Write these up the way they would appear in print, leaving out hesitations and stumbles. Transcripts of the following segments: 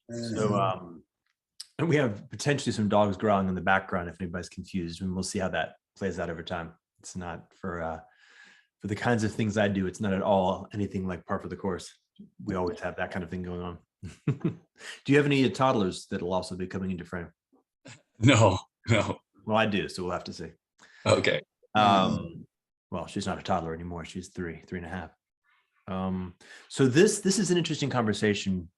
So and we have potentially some dogs growling in the background if anybody's confused, and we'll see how that plays out over time. It's not for the kinds of things I do. It's not at all anything like par for the course. We always have that kind of thing going on. Do you have any toddlers that will also be coming into frame? No. Well, I do, so we'll have to see. Okay. Well, she's not a toddler anymore. She's 3.5. So this is an interesting conversation.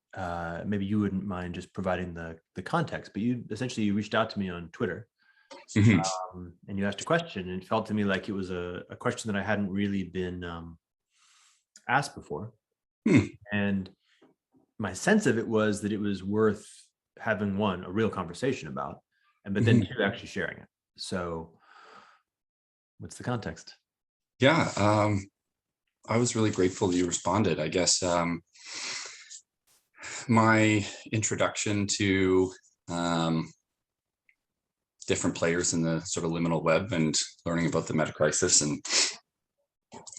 Maybe you wouldn't mind just providing the context, but you reached out to me on Twitter, and you asked a question, and it felt to me like it was a question that I hadn't really been asked before. And my sense of it was that it was worth having a real conversation about, but then two, actually sharing it. So what's the context? Yeah, I was really grateful that you responded. I guess my introduction to different players in the sort of liminal web and learning about the meta crisis and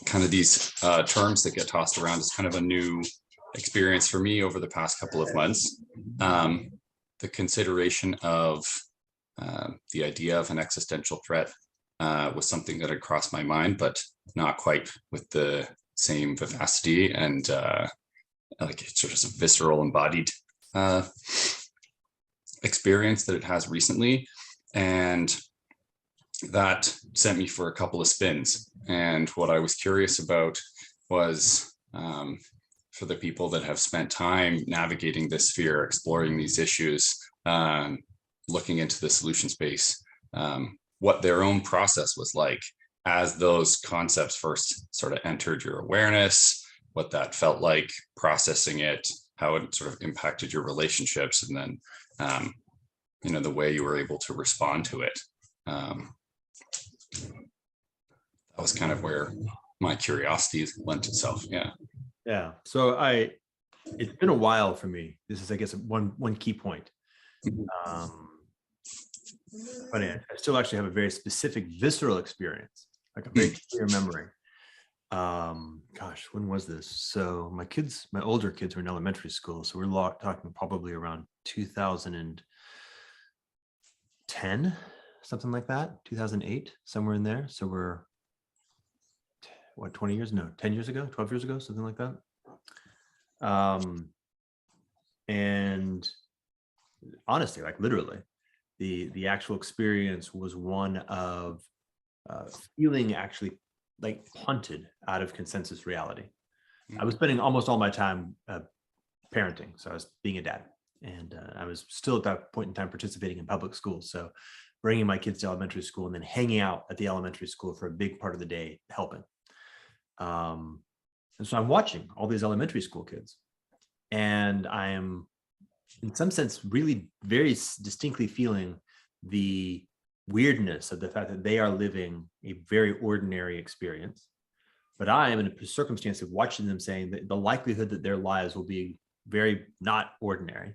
kind of these terms that get tossed around is kind of a new experience for me over the past couple of months. The consideration of the idea of an existential threat was something that had crossed my mind, but not quite with the same vivacity and like it's sort of a visceral embodied experience that it has recently. And that sent me for a couple of spins. And what I was curious about was for the people that have spent time navigating this sphere, exploring these issues, looking into the solution space, what their own process was like as those concepts first sort of entered your awareness, what that felt like processing it, how it sort of impacted your relationships, and then the way you were able to respond to it. That was kind of where my curiosity lent itself. Yeah. So it's been a while for me. This is, I guess, one key point. Funny, I still actually have a very specific visceral experience, like a very clear memory. Gosh, when was this? So my older kids were in elementary school. So we're talking probably around 2010, something like that, 2008, somewhere in there. So we're, 20 years? No, 10 years ago, 12 years ago, something like that. And honestly, like literally, the actual experience was one of feeling actually like punted out of consensus reality. I was spending almost all my time parenting. So I was being a dad, and I was still at that point in time participating in public school. So bringing my kids to elementary school and then hanging out at the elementary school for a big part of the day, helping. And so I'm watching all these elementary school kids, and I am in some sense really very distinctly feeling the weirdness of the fact that they are living a very ordinary experience, but I am in a circumstance of watching them, saying that the likelihood that their lives will be very not ordinary,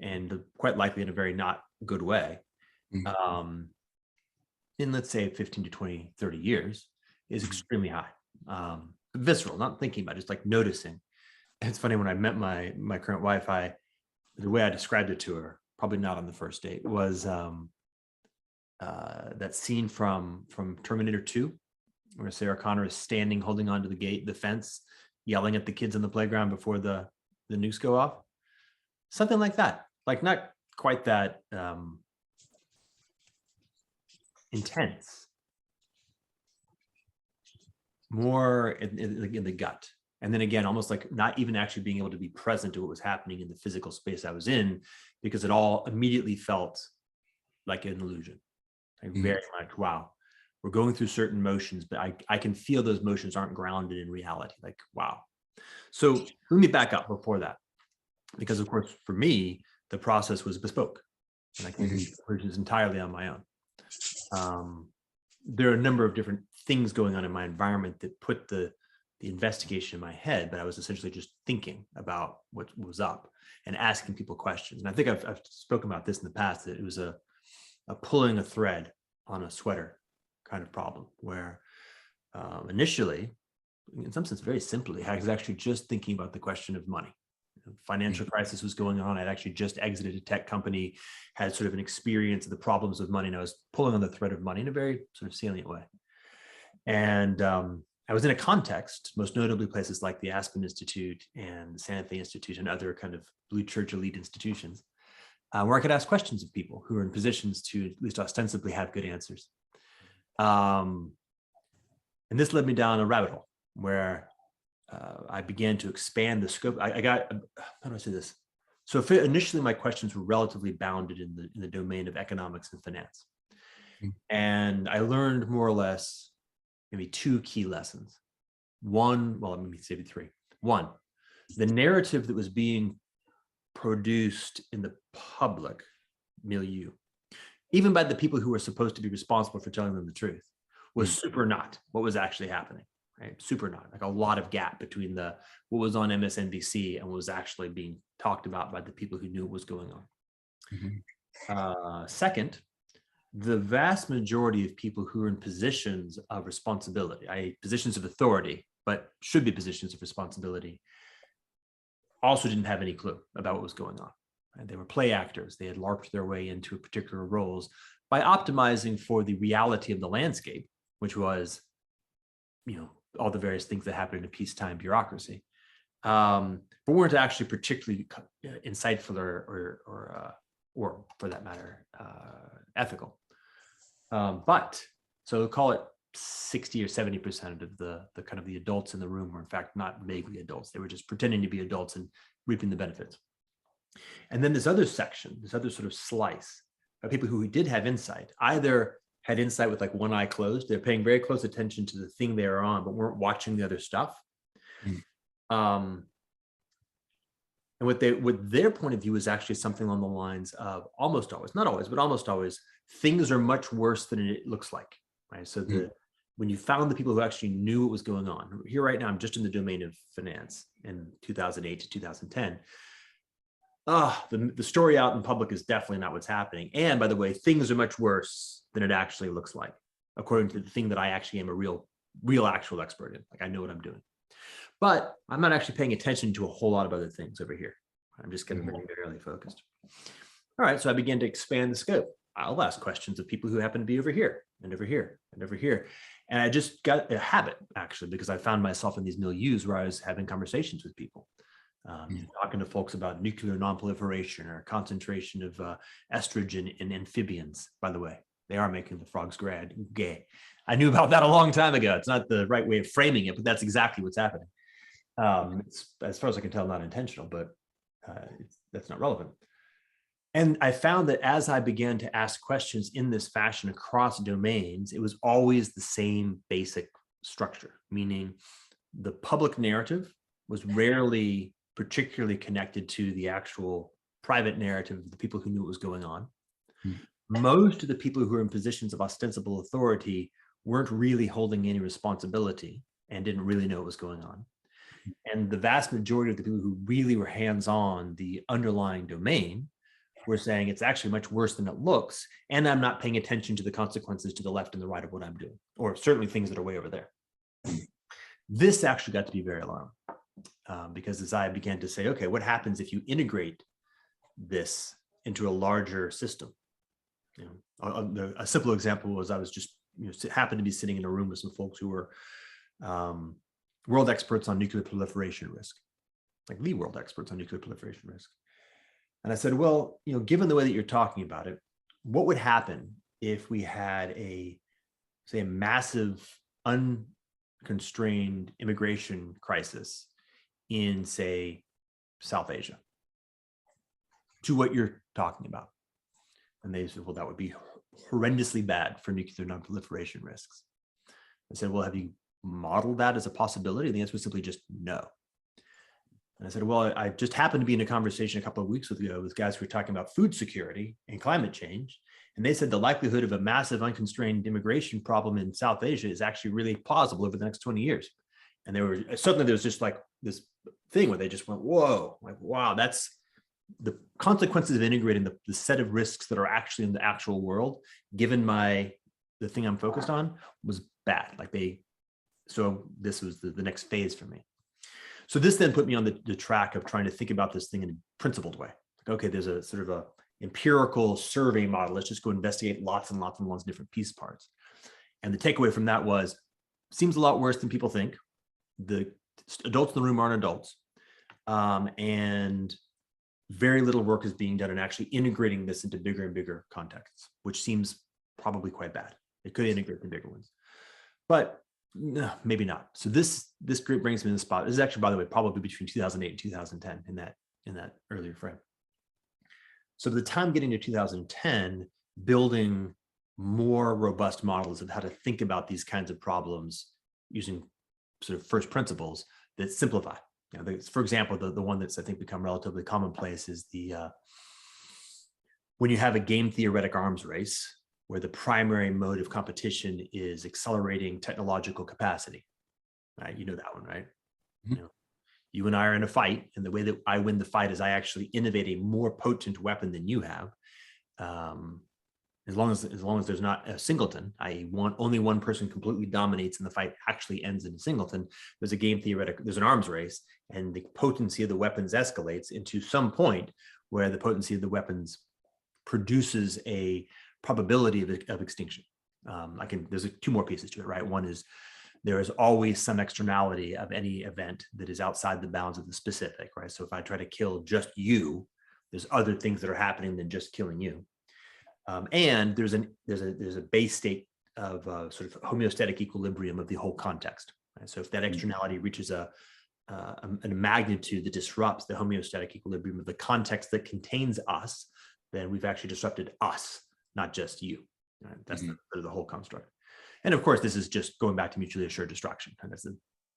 and quite likely in a very not good way, in let's say 15 to 20, 30 years is extremely high. Visceral, not thinking about it, just like noticing. It's funny, when I met my current wife, the way I described it to her, probably not on the first date, was that scene from Terminator 2, where Sarah Connor is standing, holding onto the fence, yelling at the kids on the playground before the nukes go off. Something like that, like not quite that intense, more in the gut. And then again, almost like not even actually being able to be present to what was happening in the physical space I was in, because it all immediately felt like an illusion. Like very much, wow, we're going through certain motions, but I can feel those motions aren't grounded in reality. Like, wow. So let me back up before that, because of course, for me, the process was bespoke, and I came to conclusions entirely on my own. There are a number of different things going on in my environment that put the investigation in my head, but I was essentially just thinking about what was up and asking people questions. And I think I've spoken about this in the past, that it was a pulling a thread on a sweater kind of problem, where initially, in some sense, very simply, I was actually just thinking about the question of money. Financial crisis was going on. I'd actually just exited a tech company, had sort of an experience of the problems of money, and I was pulling on the thread of money in a very sort of salient way. And I was in a context, most notably places like the Aspen Institute and the Santa Fe Institute and other kind of blue church elite institutions, where I could ask questions of people who are in positions to at least ostensibly have good answers. And this led me down a rabbit hole where I began to expand the scope. I got, how do I say this? So initially my questions were relatively bounded in the domain of economics and finance. And I learned more or less maybe two key lessons. One, well, maybe maybe three. One, the narrative that was being produced in the public milieu, even by the people who were supposed to be responsible for telling them the truth, was super not what was actually happening, right? Super not, like a lot of gap between what was on MSNBC and what was actually being talked about by the people who knew what was going on. Second, the vast majority of people who are in positions of responsibility, i.e. positions of authority, but should be positions of responsibility, also didn't have any clue about what was going on. And they were play actors. They had LARPed their way into particular roles by optimizing for the reality of the landscape, which was, all the various things that happen in a peacetime bureaucracy, but weren't actually particularly insightful or for that matter, ethical. But so call it 60 or 70% of the kind of the adults in the room were in fact not vaguely adults. They were just pretending to be adults and reaping the benefits. And then this other section, this other sort of slice of people who did have insight, either had insight with like one eye closed, they're paying very close attention to the thing they are on, but weren't watching the other stuff. And what their point of view is actually something along the lines of almost always, not always, but almost always, things are much worse than it looks like, right? So when you found the people who actually knew what was going on, here right now, I'm just in the domain of finance in 2008 to 2010. The story out in public is definitely not what's happening. And by the way, things are much worse than it actually looks like, according to the thing that I actually am a real actual expert in. Like I know what I'm doing. But I'm not actually paying attention to a whole lot of other things over here. I'm just getting very barely focused. All right, so I began to expand the scope. I'll ask questions of people who happen to be over here and over here and over here. And I just got a habit, actually, because I found myself in these milieus where I was having conversations with people, talking to folks about nuclear nonproliferation or concentration of estrogen in amphibians. By the way, they are making the frogs gay. I knew about that a long time ago. It's not the right way of framing it, but that's exactly what's happening. It's, as far as I can tell, not intentional, but that's not relevant. And I found that as I began to ask questions in this fashion across domains, it was always the same basic structure, meaning the public narrative was rarely particularly connected to the actual private narrative of the people who knew what was going on. Most of the people who were in positions of ostensible authority weren't really holding any responsibility and didn't really know what was going on. And the vast majority of the people who really were hands-on the underlying domain were saying it's actually much worse than it looks, and I'm not paying attention to the consequences to the left and the right of what I'm doing, or certainly things that are way over there. This actually got to be very alarming, because as I began to say, okay, what happens if you integrate this into a larger system? A simple example was I was just happened to be sitting in a room with some folks who were world experts on nuclear proliferation risk, like the world experts on nuclear proliferation risk. And I said, well, given the way that you're talking about it, what would happen if we had a massive unconstrained immigration crisis in, say, South Asia, to what you're talking about? And they said, well, that would be horrendously bad for nuclear non-proliferation risks. I said, well, have you modeled that as a possibility? And the answer was simply just no. And I said, well, I just happened to be in a conversation a couple of weeks ago with guys who were talking about food security and climate change. And they said the likelihood of a massive unconstrained immigration problem in South Asia is actually really plausible over the next 20 years. And suddenly there was just like this thing where they just went, whoa, like, wow, that's the consequences of integrating the set of risks that are actually in the actual world, given the thing I'm focused on, was bad. So this was the next phase for me. So this then put me on the track of trying to think about this thing in a principled way. Like, okay, there's a sort of a empirical survey model. Let's just go investigate lots and lots and lots of different piece parts. And the takeaway from that was, seems a lot worse than people think. The adults in the room aren't adults. And very little work is being done in actually integrating this into bigger and bigger contexts, which seems probably quite bad. It could integrate the bigger ones, but no, maybe not. So this group brings me in the spot. This is actually, by the way, probably between 2008 and 2010 in that earlier frame. So by the time getting to 2010, building more robust models of how to think about these kinds of problems using sort of first principles that simplify. You know, for example, the one that's I think become relatively commonplace is when you have a game theoretic arms race where the primary mode of competition is accelerating technological capacity. Right? You know that one, right? Mm-hmm. You know, you and I are in a fight, and the way that I win the fight is I actually innovate a more potent weapon than you have. As long as there's not a singleton, i.e. only one person completely dominates and the fight actually ends in a singleton, there's an arms race, and the potency of the weapons escalates into some point where the potency of the weapons produces a probability of extinction. There's two more pieces to it, right? One is there is always some externality of any event that is outside the bounds of the specific, right? So if I try to kill just you, there's other things that are happening than just killing you. And there's a base state of sort of homeostatic equilibrium of the whole context. Right? So if that externality reaches a magnitude that disrupts the homeostatic equilibrium of the context that contains us, then we've actually disrupted us, not just you. Right? That's the whole construct. And of course, this is just going back to mutually assured destruction. And that's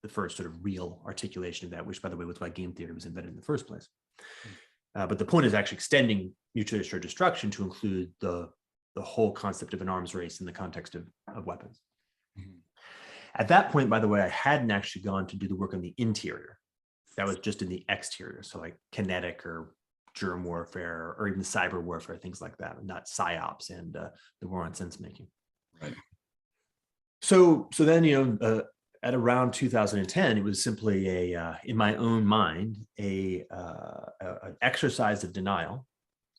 the first sort of real articulation of that, which, by the way, was why game theory was invented in the first place. But the point is actually extending mutually assured destruction to include the whole concept of an arms race in the context of weapons. At that point, by the way, I hadn't actually gone to do the work on the interior. That was just in the exterior. So like kinetic or germ warfare or even cyber warfare, things like that, not psyops and the war on sense making. Right. So then, at around 2010, it was simply in my own mind, an exercise of denial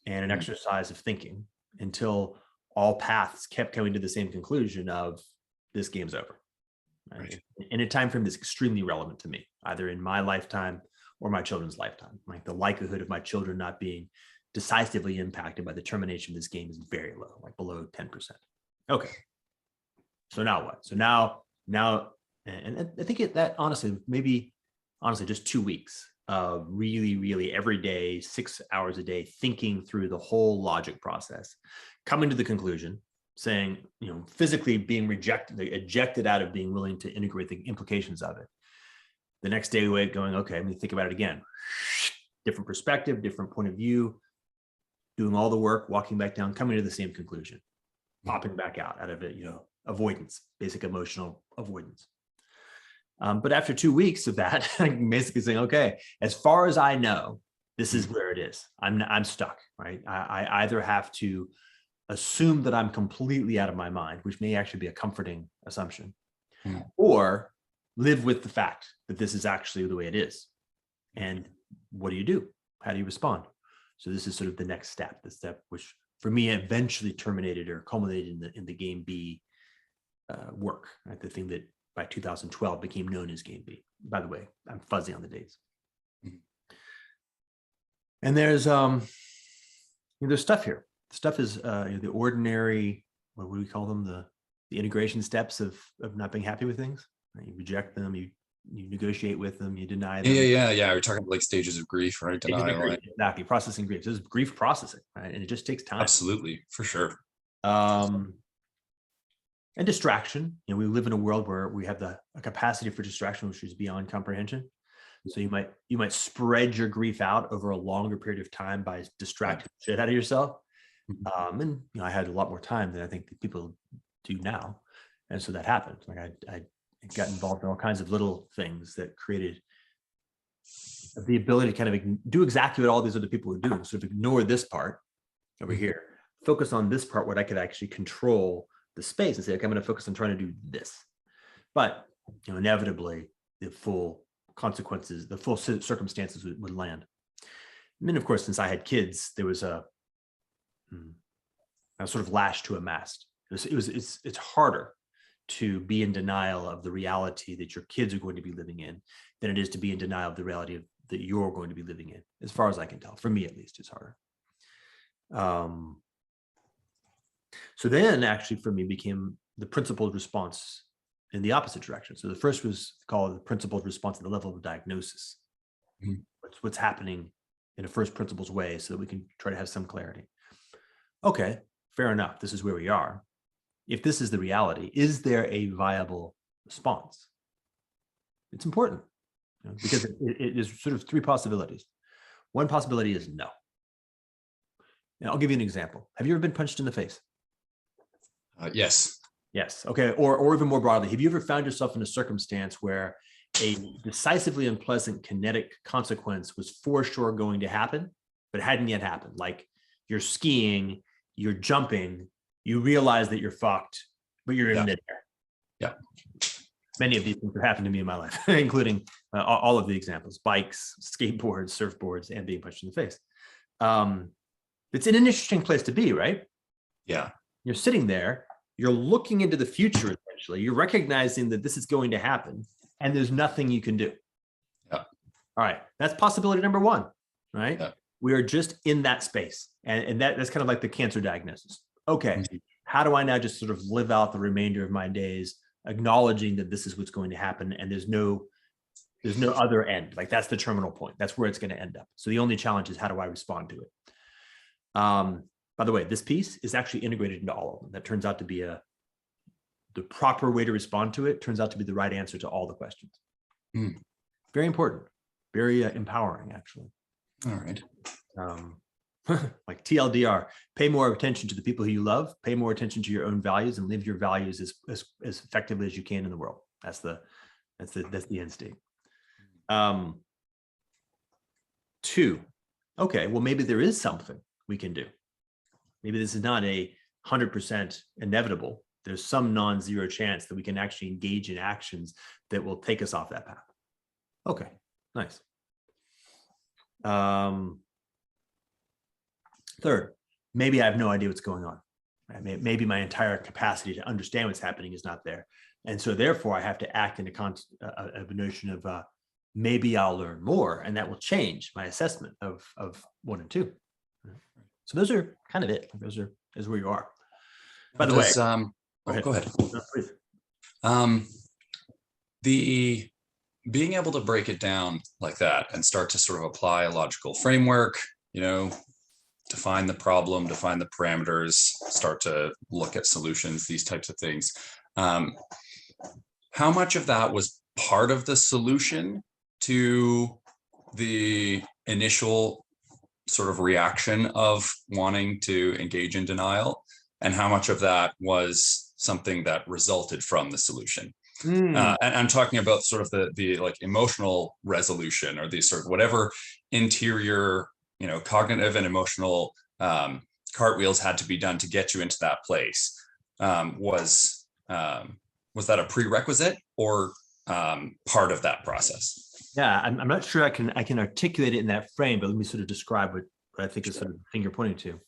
and an exercise of thinking until all paths kept coming to the same conclusion of this game's over. Right? In a time frame that's extremely relevant to me, either in my lifetime or my children's lifetime. Like the likelihood of my children not being decisively impacted by the termination of this game is very low, like below 10%. Okay. So now what? So now, and I think that honestly, just 2 weeks of really, really every day, 6 hours a day, thinking through the whole logic process, coming to the conclusion, saying, physically being ejected out of being willing to integrate the implications of it. The next day, going, okay, let me think about it again. Different perspective, different point of view, doing all the work, walking back down, coming to the same conclusion, popping back out of it, avoidance, basic emotional avoidance. But after 2 weeks of that, I'm basically saying, okay, as far as I know, this is where it is. I'm stuck, right? I either have to assume that I'm completely out of my mind, which may actually be a comforting assumption, or live with the fact that this is actually the way it is. And what do? How do you respond? So this is sort of the next step, the step which for me eventually terminated or culminated in the Game B work, right? The thing that by 2012 became known as Game B. By the way, I'm fuzzy on the dates. And there's stuff here. Stuff is the ordinary, what would we call them? The integration steps of not being happy with things. Right? You reject them, you negotiate with them, you deny them. Yeah. We're talking like stages of grief, right? Denial. Grief, exactly. Processing grief. This is grief processing, right? And it just takes time. Absolutely, for sure. And distraction. We live in a world where we have a capacity for distraction, which is beyond comprehension. So you might spread your grief out over a longer period of time by distracting the shit out of yourself. And I had a lot more time than I think people do now, and so that happened. Like I got involved in all kinds of little things that created the ability to kind of do exactly what all these other people were doing. Sort of ignore this part over here, focus on this part, what I could actually control the space, and say, okay, I'm going to focus on trying to do this. But inevitably, the full consequences, the full circumstances would land. And then, of course, since I had kids, there was I was sort of lashed to a mast. It's harder to be in denial of the reality that your kids are going to be living in than it is to be in denial of the reality that you're going to be living in. As far as I can tell, for me at least, it's harder. So then, actually, for me, became the principled response in the opposite direction. So the first was called the principled response at the level of diagnosis. Mm-hmm. What's happening in a first principles way, so that we can try to have some clarity. Okay, fair enough. This is where we are. If this is the reality, is there a viable response? It's important, because it is sort of three possibilities. One possibility is no. Now, I'll give you an example. Have you ever been punched in the face? Yes. Yes. Okay. Or even more broadly, have you ever found yourself in a circumstance where a decisively unpleasant kinetic consequence was for sure going to happen, but hadn't yet happened? Like you're skiing, you're jumping, you realize that you're fucked, but you're in midair. Yeah. Many of these things have happened to me in my life, including all of the examples: bikes, skateboards, surfboards, and being punched in the face. It's an interesting place to be, right? Yeah. You're sitting there, you're looking into the future, essentially. You're recognizing that this is going to happen, and there's nothing you can do. Yeah. All right. That's possibility number one, right? Yeah. We are just in that space. And that's kind of like the cancer diagnosis. Okay. Mm-hmm. How do I now just sort of live out the remainder of my days, acknowledging that this is what's going to happen, and there's no other end? Like, that's the terminal point. That's where it's going to end up. So the only challenge is, how do I respond to it? By the way, this piece is actually integrated into all of them. That turns out to be the proper way to respond to it. Turns out to be the right answer to all the questions. Mm. Very important, very empowering, actually. All right. Like TLDR, pay more attention to the people who you love, pay more attention to your own values, and live your values as effectively as you can in the world. That's the end state. 2, okay, well, maybe there is something we can do. Maybe this is not 100% inevitable. There's some non-zero chance that we can actually engage in actions that will take us off that path. Okay, nice. 3rd, maybe I have no idea what's going on. Maybe my entire capacity to understand what's happening is not there. And so therefore I have to act in a notion of maybe I'll learn more, and that will change my assessment of 1 and 2. So those are kind of it. Those are where you are. By the way, go ahead. No, please. The being able to break it down like that and start to sort of apply a logical framework, define the problem, define the parameters, start to look at solutions, these types of things. How much of that was part of the solution to the initial sort of reaction of wanting to engage in denial, and how much of that was something that resulted from the solution? And I'm talking about sort of the like emotional resolution, or the sort of whatever interior, cognitive and emotional cartwheels had to be done to get you into that place. Was that a prerequisite or part of that process? Yeah, I'm not sure I can articulate it in that frame, but let me sort of describe what I think is sort of the thing you're pointing to.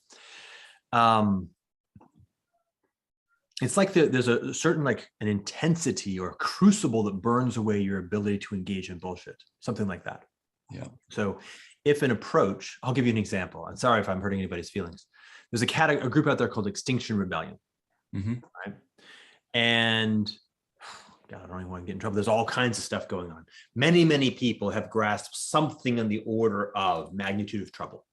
It's like there's a certain an intensity or a crucible that burns away your ability to engage in bullshit, something like that. Yeah. So if an approach, I'll give you an example. I'm sorry if I'm hurting anybody's feelings. There's a group out there called Extinction Rebellion. Mm-hmm. Right? And God, I don't even want to get in trouble. There's all kinds of stuff going on. Many, many people have grasped something on the order of magnitude of trouble,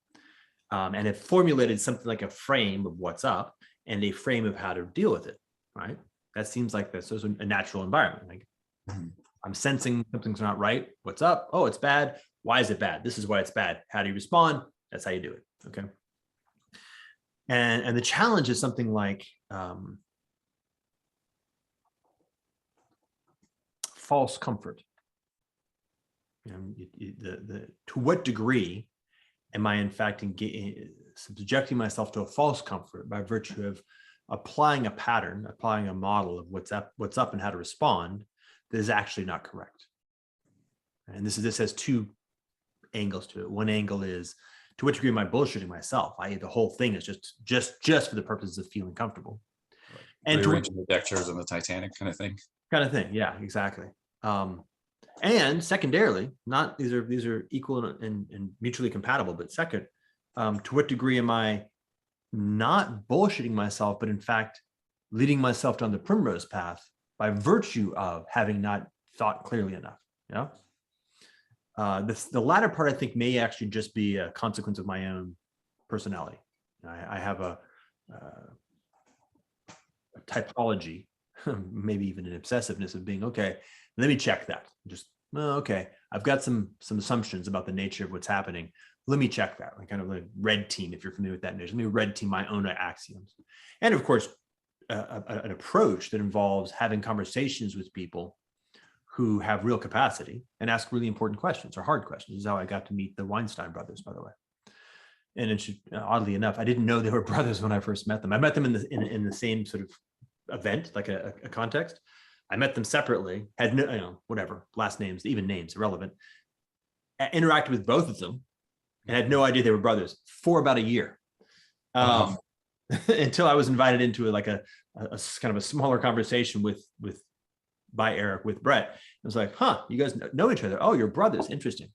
and have formulated something like a frame of what's up and a frame of how to deal with it, right? That seems like that's a natural environment. Like, I'm sensing something's not right. What's up? Oh, it's bad. Why is it bad? This is why it's bad. How do you respond? That's how you do it, okay? And the challenge is something like false comfort. To what degree am I in fact subjecting myself to a false comfort by virtue of applying a pattern, applying a model of what's up and how to respond that is actually not correct? And this has two angles to it. One angle is, to what degree am I bullshitting myself? I.e., the whole thing is just for the purposes of feeling comfortable. Right. And Rearranging the deck chairs on the Titanic kind of thing. Yeah, exactly. And secondarily, not these are equal and mutually compatible, but second, to what degree am I not bullshitting myself, but in fact leading myself down the primrose path by virtue of having not thought clearly enough? You know, the latter part, I think, may actually just be a consequence of my own personality. I have a typology, maybe even an obsessiveness of being, okay, let me check that. Just, okay, I've got some assumptions about the nature of what's happening. Let me check that. Like kind of like red team, if you're familiar with that notion. Let me red team my own axioms. And of course, an approach that involves having conversations with people who have real capacity and ask really important questions or hard questions. This is how I got to meet the Weinstein brothers, by the way. And it should, oddly enough, I didn't know they were brothers when I first met them. I met them in the same sort of event, like a context. I met them separately, had no, whatever, last names, even names, irrelevant. Interacted with both of them and had no idea they were brothers for about a year. Until I was invited into a kind of a smaller conversation by Eric with Brett. I was like, huh, you guys know each other. Oh, you're brothers. Interesting.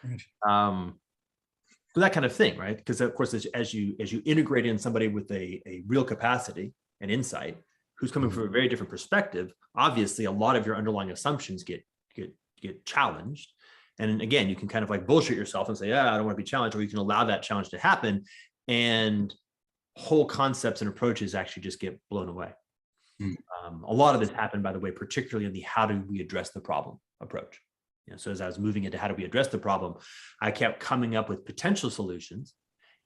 Right. So that kind of thing, right? Because of course, as you integrate in somebody with a real capacity and insight, who's coming from a very different perspective, obviously a lot of your underlying assumptions get challenged. And again, you can kind of like bullshit yourself and say, yeah, I don't want to be challenged, or you can allow that challenge to happen, and whole concepts and approaches actually just get blown away. A lot of this happened, by the way, particularly in the how do we address the problem approach. So as I was moving into how do we address the problem, I kept coming up with potential solutions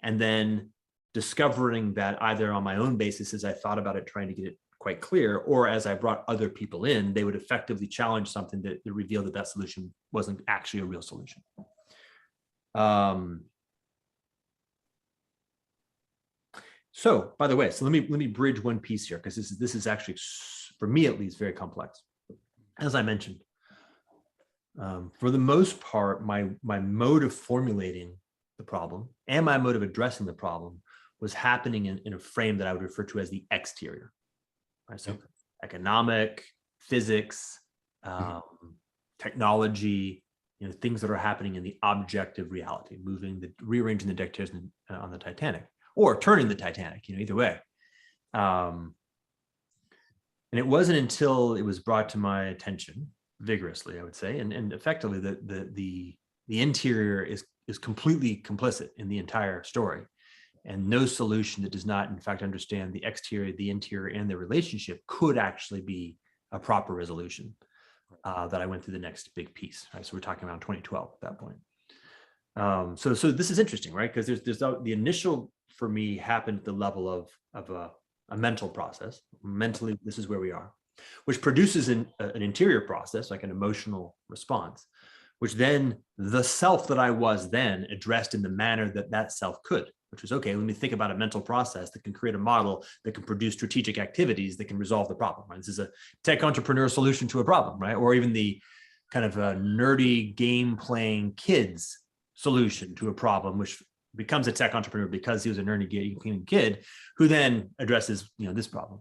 and then discovering that either on my own basis as I thought about it, trying to get it quite clear, or as I brought other people in, they would effectively challenge something that revealed that solution wasn't actually a real solution. So, by the way, so let me bridge one piece here, because this is actually, for me at least, very complex. As I mentioned, for the most part, my mode of formulating the problem and my mode of addressing the problem was happening in a frame that I would refer to as the exterior. Right? So economic, physics, technology, things that are happening in the objective reality, rearranging the deck chairs on the Titanic, or turning the Titanic, either way. And it wasn't until it was brought to my attention vigorously, I would say, and effectively the interior is completely complicit in the entire story. And no solution that does not, in fact, understand the exterior, the interior, and their relationship could actually be a proper resolution. That I went through the next big piece. Right? So we're talking around 2012 at that point. So this is interesting, right? Because there's the initial, for me, happened at the level of a mental process. Mentally, this is where we are, which produces an interior process, like an emotional response, which then the self that I was then addressed in the manner that self could, which was, okay, let me think about a mental process that can create a model that can produce strategic activities that can resolve the problem. Right? This is a tech entrepreneur solution to a problem, right? Or even the kind of a nerdy game playing kids solution to a problem, which becomes a tech entrepreneur because he was a nerdy game kid who then addresses, this problem.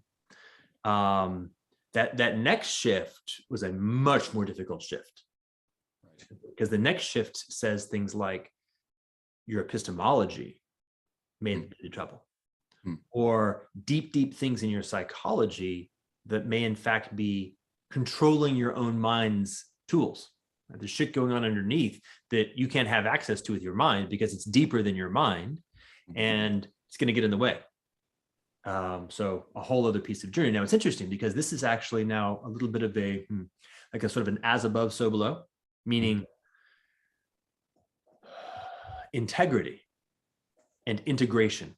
That next shift was a much more difficult shift, because the next shift says things like your epistemology may be in trouble, or deep things in your psychology that may in fact be controlling your own mind's tools. There's shit going on underneath that you can't have access to with your mind because it's deeper than your mind, and it's going to get in the way. So a whole other piece of journey. Now it's interesting because this is actually now a little bit of a sort of an as above, so below, meaning integrity and integration.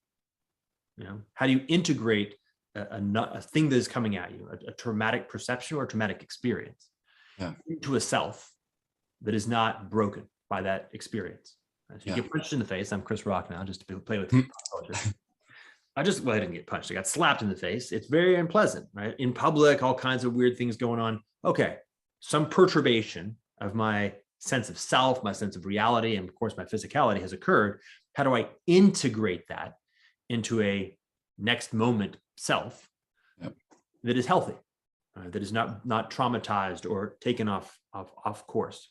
How do you integrate a thing that is coming at you, a traumatic perception or a traumatic experience, into a self that is not broken by that experience? So you get punched in the face. I'm Chris Rock now, just to play with culture. I didn't get punched. I got slapped in the face. It's very unpleasant, right? In public, all kinds of weird things going on. Okay, some perturbation of my sense of self, my sense of reality, and of course my physicality has occurred, how do I integrate that into a next moment self that is healthy, that is not traumatized or taken off course?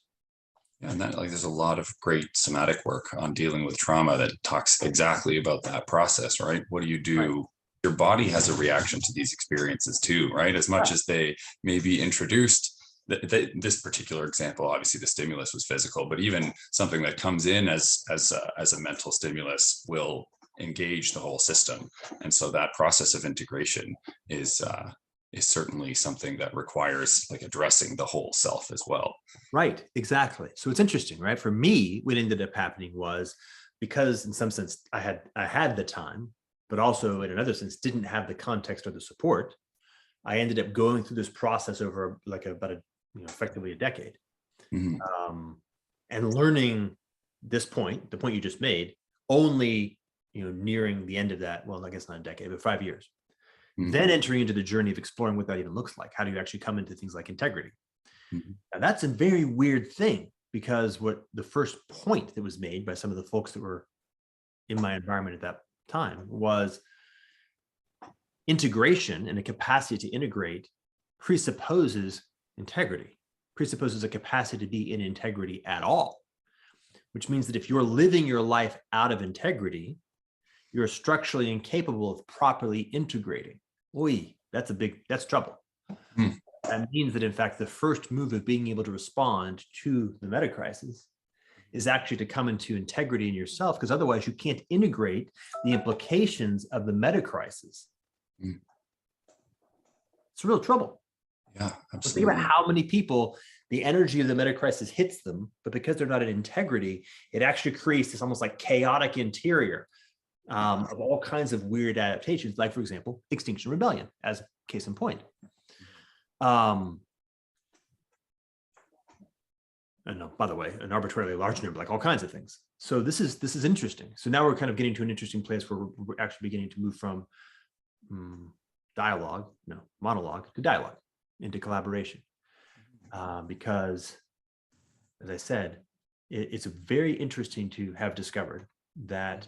Yeah, and that, like, there's a lot of great somatic work on dealing with trauma that talks exactly about that process, right? What do you do? Right. Your body has a reaction to these experiences too, right? As much as they may be introduced, this particular example, obviously the stimulus was physical, but even something that comes in as a mental stimulus will engage the whole system. And so that process of integration is certainly something that requires like addressing the whole self as well. Right, exactly. So it's interesting, right? For me, what ended up happening was, because in some sense I had the time, but also in another sense didn't have the context or the support, I ended up going through this process over like effectively a decade, and learning this point, the point you just made, only nearing the end of that. Well, I guess not a decade, but 5 years. Then entering into the journey of exploring what that even looks like. How do you actually come into things like integrity? Now, that's a very weird thing, because what the first point that was made by some of the folks that were in my environment at that time was integration, and a capacity to integrate presupposes integrity, presupposes a capacity to be in integrity at all, which means that if you're living your life out of integrity, you're structurally incapable of properly integrating. Oy, that's trouble. That means that, in fact, the first move of being able to respond to the meta crisis is actually to come into integrity in yourself, because otherwise you can't integrate the implications of the meta crisis. It's real trouble. Yeah, absolutely. Think about how many people the energy of the meta crisis hits them, but because they're not in integrity, it actually creates this almost like chaotic interior of all kinds of weird adaptations, like, for example, Extinction Rebellion, as case in point. And no, by the way, an arbitrarily large number, like all kinds of things. So this is interesting. So now we're kind of getting to an interesting place where we're actually beginning to move from monologue to dialogue, into collaboration. Because, as I said, it's very interesting to have discovered that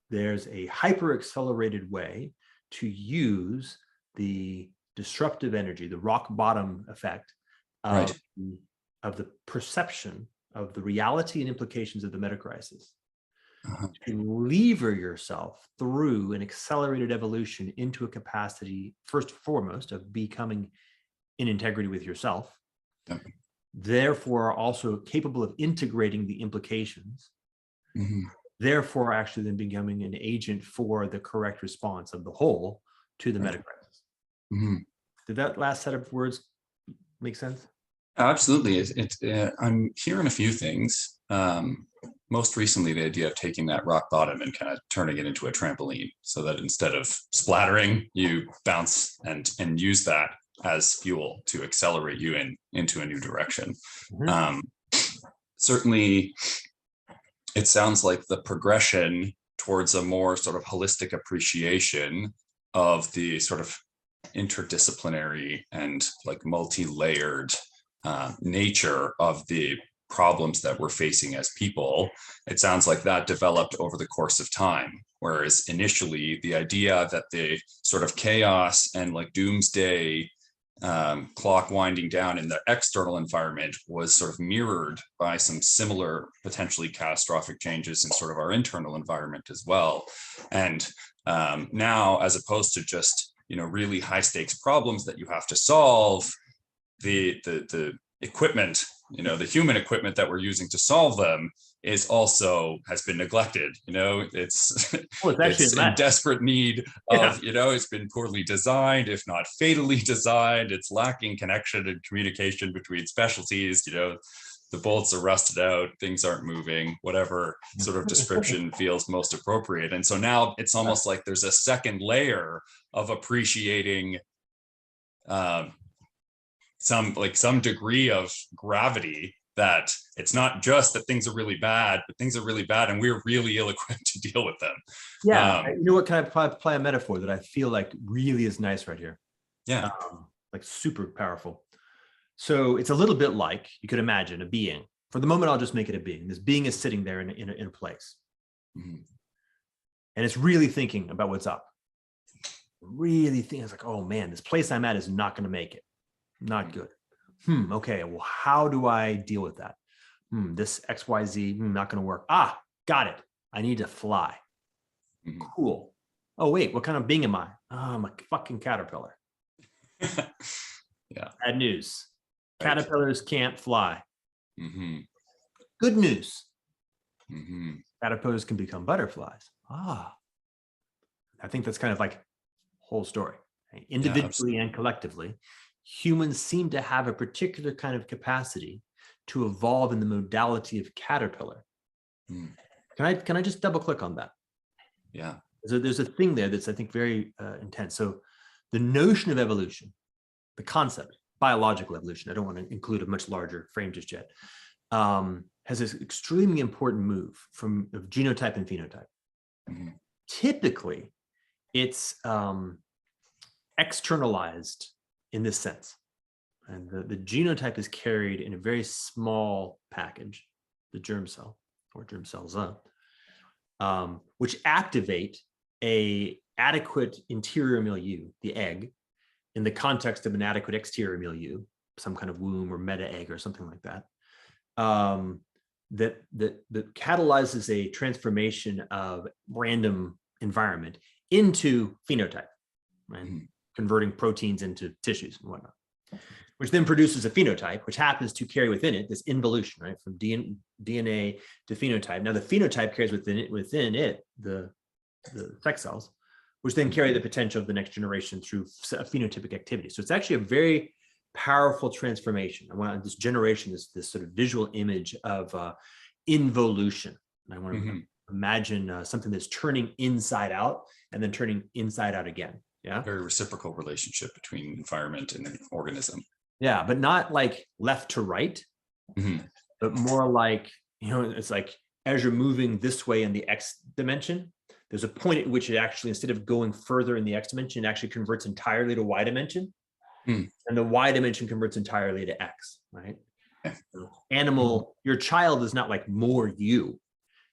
there's a hyper accelerated way to use the disruptive energy, the rock bottom effect of the perception of the reality and implications of the meta crisis, to lever yourself through an accelerated evolution into a capacity, first and foremost, of becoming in integrity with yourself, therefore also capable of integrating the implications, therefore actually then becoming an agent for the correct response of the whole to the meta crisis. Did that last set of words make sense? Absolutely. I'm hearing a few things. Most recently, the idea of taking that rock bottom and kind of turning it into a trampoline, so that instead of splattering, you bounce and use that as fuel to accelerate you into a new direction. Certainly, it sounds like the progression towards a more sort of holistic appreciation of the sort of interdisciplinary and like multi-layered nature of the problems that we're facing as people. It sounds like that developed over the course of time, whereas initially the idea that the sort of chaos and like doomsday clock winding down in the external environment was sort of mirrored by some similar potentially catastrophic changes in sort of our internal environment as well. And now, as opposed to just really high stakes problems that you have to solve, the equipment, the human equipment that we're using to solve them has been neglected. It's in desperate need of, it's been poorly designed, if not fatally designed. It's lacking connection and communication between specialties. The bolts are rusted out, things aren't moving, whatever sort of description feels most appropriate. And so now it's almost like there's a second layer of appreciating some degree of gravity, that it's not just that things are really bad, but things are really bad and we're really ill-equipped to deal with them. Yeah, you know what, can I apply a metaphor that I feel like really is nice right here? Yeah. Like super powerful. So it's a little bit like, you could imagine a being. For the moment, I'll just make it a being. This being is sitting there in a place. Mhm. And it's really thinking about what's up. Really thinking, it's like, oh man, this place I'm at is not going to make it. Not good. Okay, well, how do I deal with that? This XYZ, not going to work. Ah, got it. I need to fly. Mhm. Cool. Oh, wait, what kind of being am I? Oh, I'm a fucking caterpillar. Yeah. Bad news. Right. Caterpillars can't fly. Mhm. Good news. Mhm. Caterpillars can become butterflies. I think that's kind of like whole story. Right? Individually and collectively, humans seem to have a particular kind of capacity to evolve in the modality of caterpillar. Mm. Can I just double click on that? Yeah. So there's a thing there that's, I think, very intense. So the notion of evolution, the concept, biological evolution, I don't want to include a much larger frame just yet, has this extremely important move from of genotype and phenotype. Mhm. Typically, it's externalized in this sense. And the genotype is carried in a very small package, the germ cell or germ cells, which activate a adequate interior milieu, the egg, in the context of an adequate exterior milieu, some kind of womb or meta egg or something like that, that catalyzes a transformation of random environment into phenotype, right? Mhm. Converting proteins into tissues and whatnot, which then produces a phenotype, which happens to carry within it this involution, right, from DNA to phenotype. Now, the phenotype carries within it the sex cells, which then carry the potential of the next generation through a phenotypic activity. So it's actually a very powerful transformation. I want this generation, this sort of visual image of involution. And I want to imagine something that's turning inside out and then turning inside out again. Yeah. Very reciprocal relationship between environment and an organism. Yeah, but not like left to right, but more like, it's like as you're moving this way in the X dimension, there's a point at which it actually, instead of going further in the X dimension, it actually converts entirely to Y dimension. And the Y dimension converts entirely to X, right? Animal, your child is not like more you.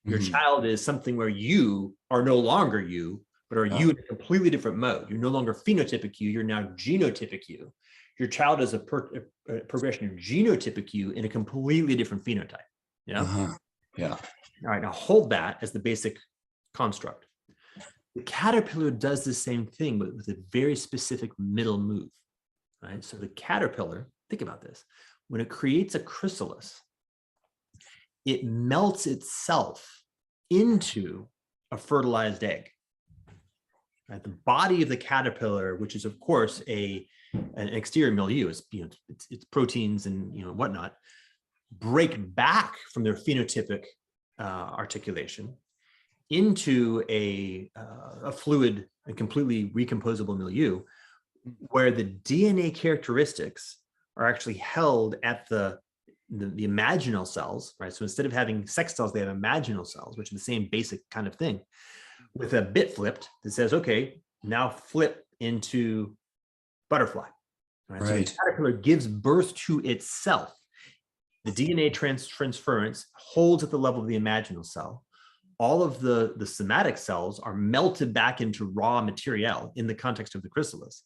Your child is something where you are no longer you, but are you in a completely different mode. You're no longer phenotypic you, you're now genotypic you. Your child is a progression of genotypic you in a completely different phenotype. Yeah. Yeah. All right. Now hold that as the basic construct. The caterpillar does the same thing, but with a very specific middle move. Right. So the caterpillar, think about this. When it creates a chrysalis, it melts itself into a fertilized egg. Right? The body of the caterpillar, which is of course an exterior milieu, it's proteins and whatnot, break back from their phenotypic articulation into a fluid and completely recomposable milieu, where the DNA characteristics are actually held at the imaginal cells, right? So instead of having sex cells, they have imaginal cells, which are the same basic kind of thing, with a bit flipped that says, okay, now flip into butterfly. Right? So the caterpillar gives birth to itself. The DNA transference holds at the level of the imaginal cell. All of the somatic cells are melted back into raw material in the context of the chrysalis.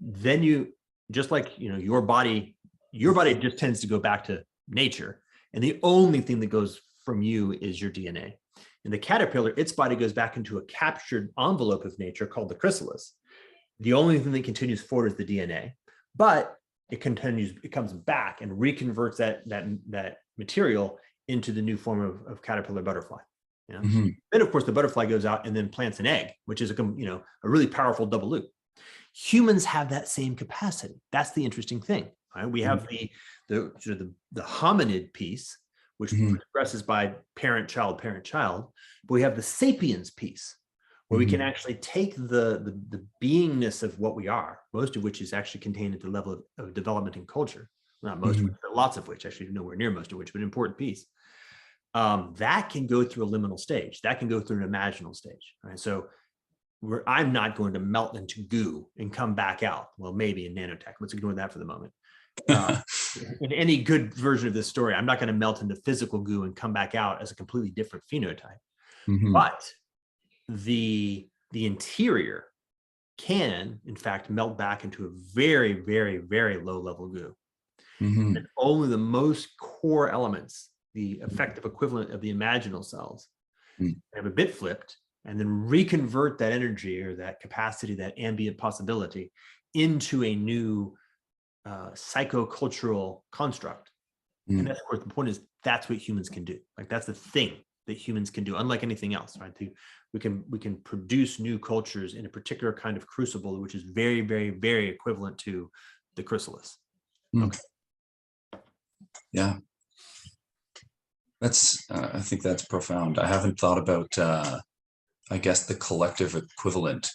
Then you, just like your body just tends to go back to nature, and the only thing that goes from you is your DNA. In the caterpillar, its body goes back into a captured envelope of nature called the chrysalis. The only thing that continues forward is the DNA, but it comes back and reconverts that material into the new form of caterpillar butterfly. Then of course the butterfly goes out and then plants an egg, which is a really powerful double loop. Humans have that same capacity. That's the interesting thing. Right? We have the hominid piece, which progresses by parent, child, but we have the sapiens piece, where we can actually take the beingness of what we are, most of which is actually contained at the level of development and culture. Not most of which, but lots of which, actually nowhere near most of which, but an important piece. That can go through a liminal stage. That can go through an imaginal stage. Right? So I'm not going to melt into goo and come back out. Well, maybe in nanotech. Let's ignore that for the moment. in any good version of this story, I'm not going to melt into physical goo and come back out as a completely different phenotype. But the interior can, in fact, melt back into a very, very, very low level goo. And only the most core elements, the effective equivalent of the imaginal cells, have a bit flipped and then reconvert that energy or that capacity, that ambient possibility, into a new psychocultural construct. And that's, of course, the point is that's what humans can do. Like, that's the thing that humans can do, unlike anything else, right? We can produce new cultures in a particular kind of crucible, which is very, very, very equivalent to the chrysalis. Okay. Yeah. That's, I think that's profound. I haven't thought about, I guess, the collective equivalent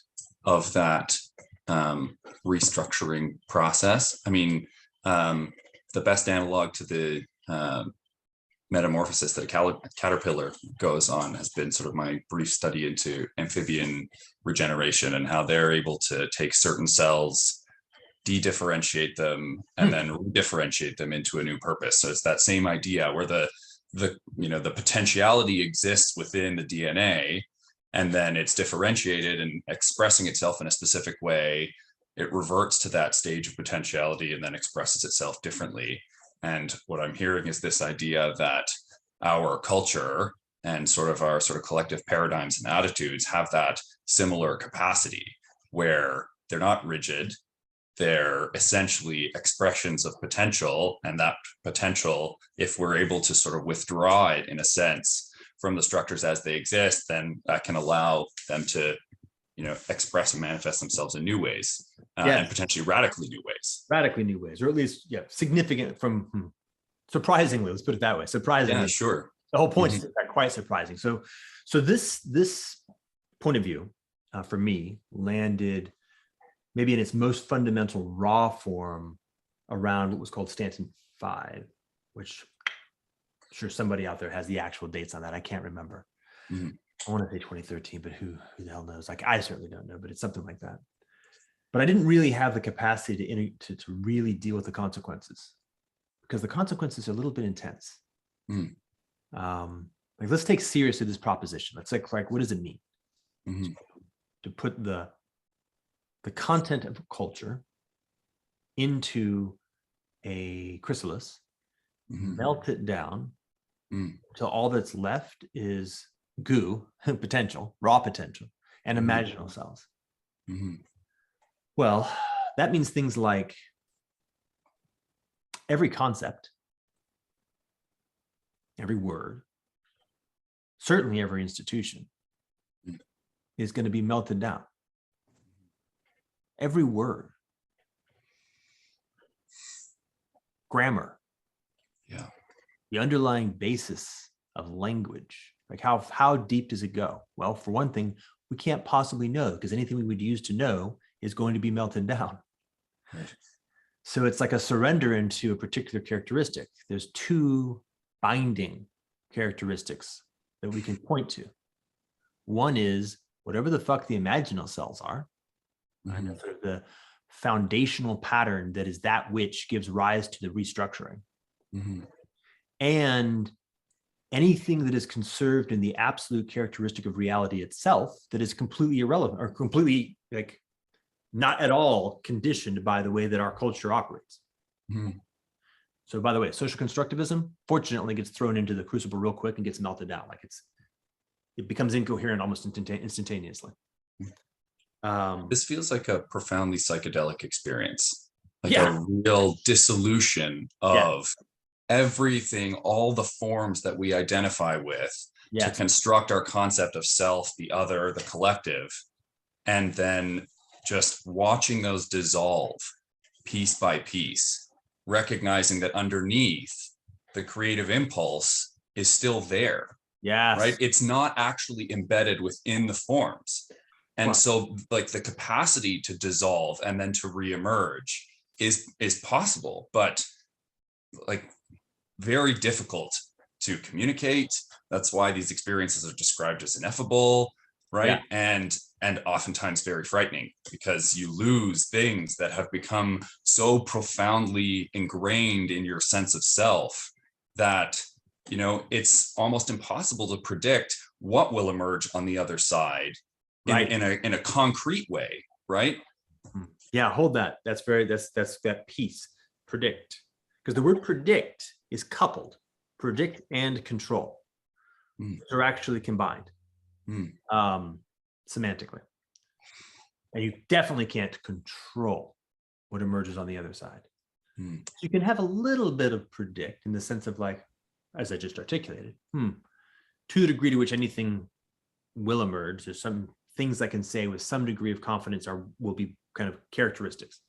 of that restructuring process. I mean, the best analog to the metamorphosis that a caterpillar goes on has been sort of my brief study into amphibian regeneration and how they're able to take certain cells, de-differentiate them, and then redifferentiate them into a new purpose. So it's that same idea where the potentiality exists within the DNA, and then it's differentiated and expressing itself in a specific way. It reverts to that stage of potentiality and then expresses itself differently. And what I'm hearing is this idea that our culture and our collective paradigms and attitudes have that similar capacity where they're not rigid. They're essentially expressions of potential, and that potential, if we're able to sort of withdraw it in a sense from the structures as they exist, then that can allow them to, express and manifest themselves in new ways, and potentially radically new ways. Or at least, significant from, surprisingly, let's put it that way. Surprisingly. Yeah, sure. The whole point is quite surprising. So this point of view, for me, landed maybe in its most fundamental raw form around what was called Stanton 5, which I'm sure somebody out there has the actual dates on that. I can't remember. I want to say 2013, but who the hell knows? Like, I certainly don't know, but it's something like that. But I didn't really have the capacity to really deal with the consequences, because the consequences are a little bit intense. Like, let's take seriously this proposition. Let's like what does it mean to put the content of culture into a chrysalis, melt it down until all that's left is goo, potential, raw potential, and imaginal cells. Well, that means things like every concept, every word, certainly every institution is going to be melted down. Every word, grammar, the underlying basis of language, like how deep does it go? Well, for one thing, we can't possibly know, because anything we would use to know is going to be melted down. Right. So it's like a surrender into a particular characteristic. There's two binding characteristics that we can point to. One is whatever the fuck the imaginal cells are, and sort of the foundational pattern that is that which gives rise to the restructuring. And anything that is conserved in the absolute characteristic of reality itself that is completely irrelevant or completely not at all conditioned by the way that our culture operates. So, by the way, social constructivism fortunately gets thrown into the crucible real quick and gets melted down. Like, it becomes incoherent almost instantaneously. This feels like a profoundly psychedelic experience, like a real dissolution of everything, all the forms that we identify with to construct our concept of self, the other, the collective, and then just watching those dissolve piece by piece, recognizing that underneath the creative impulse is still there. Right? It's not actually embedded within the forms. And so, like, the capacity to dissolve and then to reemerge is possible, but like very difficult to communicate. That's why these experiences are described as ineffable. right? And oftentimes very frightening, because you lose things that have become so profoundly ingrained in your sense of self that, you know, it's almost impossible to predict what will emerge on the other side in a concrete way, right? Yeah, hold that. That's that piece. Predict. Because the word predict is coupled. Predict and control. They're actually combined. Semantically. And you definitely can't control what emerges on the other side. You can have a little bit of predict in the sense of, like, as I just articulated, to the degree to which anything will emerge, there's some things I can say with some degree of confidence will be kind of characteristics.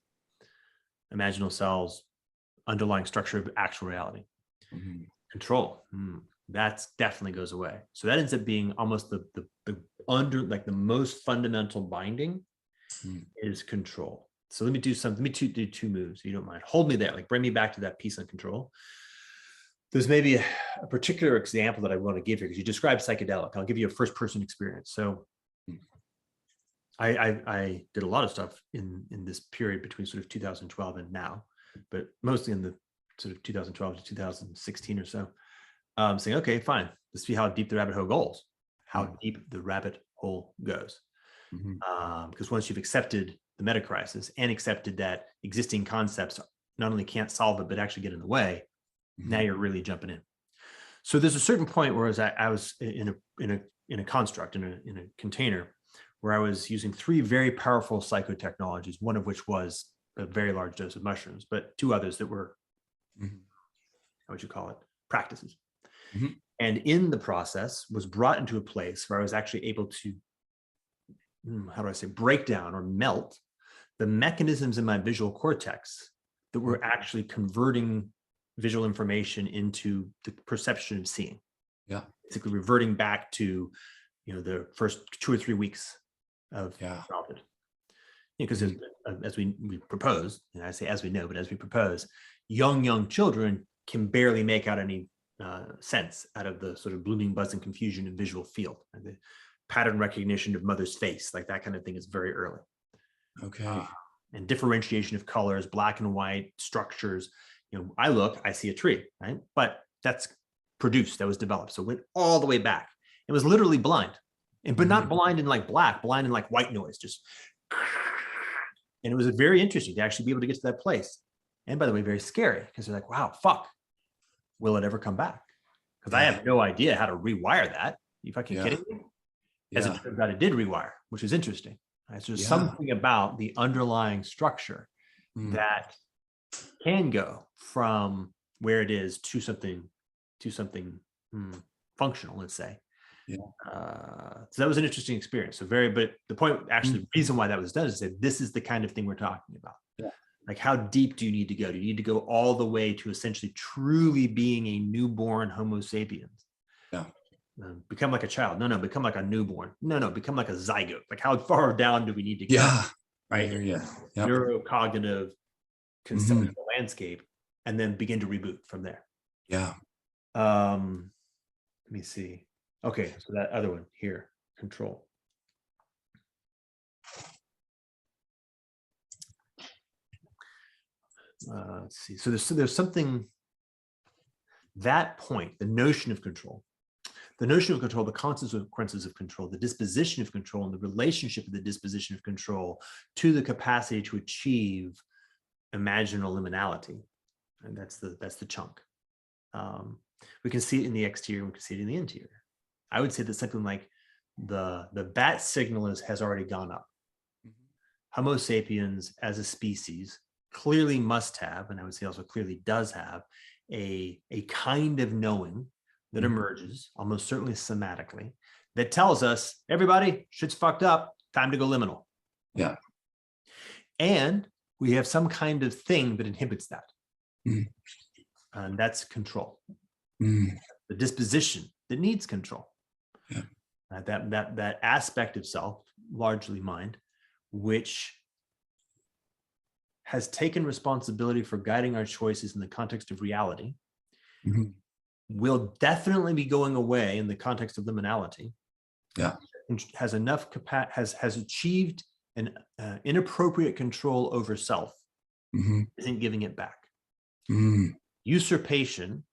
Imaginal cells, underlying structure of actual reality. Control. That definitely goes away. So that ends up being almost the most fundamental binding is control. So let me do something. Let me do two moves, if you don't mind. Hold me there, like bring me back to that piece on control. There's maybe a particular example that I want to give here, because you described psychedelic. I'll give you a first person experience. So I did a lot of stuff in this period between sort of 2012 and now, but mostly in the sort of 2012 to 2016 or so. Saying, okay, fine, let's see how deep the rabbit hole goes. How deep the rabbit hole goes. Because once you've accepted the meta crisis and accepted that existing concepts not only can't solve it, but actually get in the way, now you're really jumping in. So there's a certain point where I was in a construct, in a container, where I was using 3 very powerful psychotechnologies, one of which was a very large dose of mushrooms, but 2 others that were, how would you call it, practices. And in the process was brought into a place where I was actually able to, how do I say, break down or melt the mechanisms in my visual cortex that were actually converting visual information into the perception of seeing. Basically reverting back to, the first 2 or 3 weeks of childhood. Because as we propose, and I say as we know, but as we propose, young children can barely make out any sense out of the sort of blooming, buzzing confusion in visual field. And the pattern recognition of mother's face, like that kind of thing, is very early. And differentiation of colors, black and white structures. I see a tree, right? But that's produced, that was developed. So it went all the way back. It was literally blind, but not blind in like black, blind in like white noise, just. And it was very interesting to actually be able to get to that place. And by the way, very scary, because they're like, wow, fuck, will it ever come back? Because I have no idea how to rewire that. Are you fucking kidding me? As it turns out, it did rewire, which is interesting. Right? So there's something about the underlying structure that can go from where it is to something functional, let's say. So that was an interesting experience. But the point, actually, the reason why that was done is that this is the kind of thing we're talking about. Like, how deep do you need to go? Do you need to go all the way to essentially truly being a newborn Homo sapiens? Become like a child? No, become like a newborn. No, become like a zygote. Like, how far down do we need to go? Right. Neurocognitive conceptual landscape, and then begin to reboot from there. Let me see. Okay, so that other one here, control. Let's see. So there's something, that point, the notion of control, the consequences of control, the disposition of control, and the relationship of the disposition of control to the capacity to achieve imaginal liminality. And that's the chunk. We can see it in the exterior, we can see it in the interior. I would say that something like the bat signal has already gone up. Homo sapiens as a species clearly must have, and I would say also clearly does have, a kind of knowing that emerges, almost certainly somatically, that tells us, everybody, shit's fucked up, time to go liminal. And we have some kind of thing that inhibits that. And that's control. The disposition that needs control. That aspect of self, largely mind, which has taken responsibility for guiding our choices in the context of reality, will definitely be going away in the context of liminality. has enough has achieved an inappropriate control over self isn't giving it back. Usurpation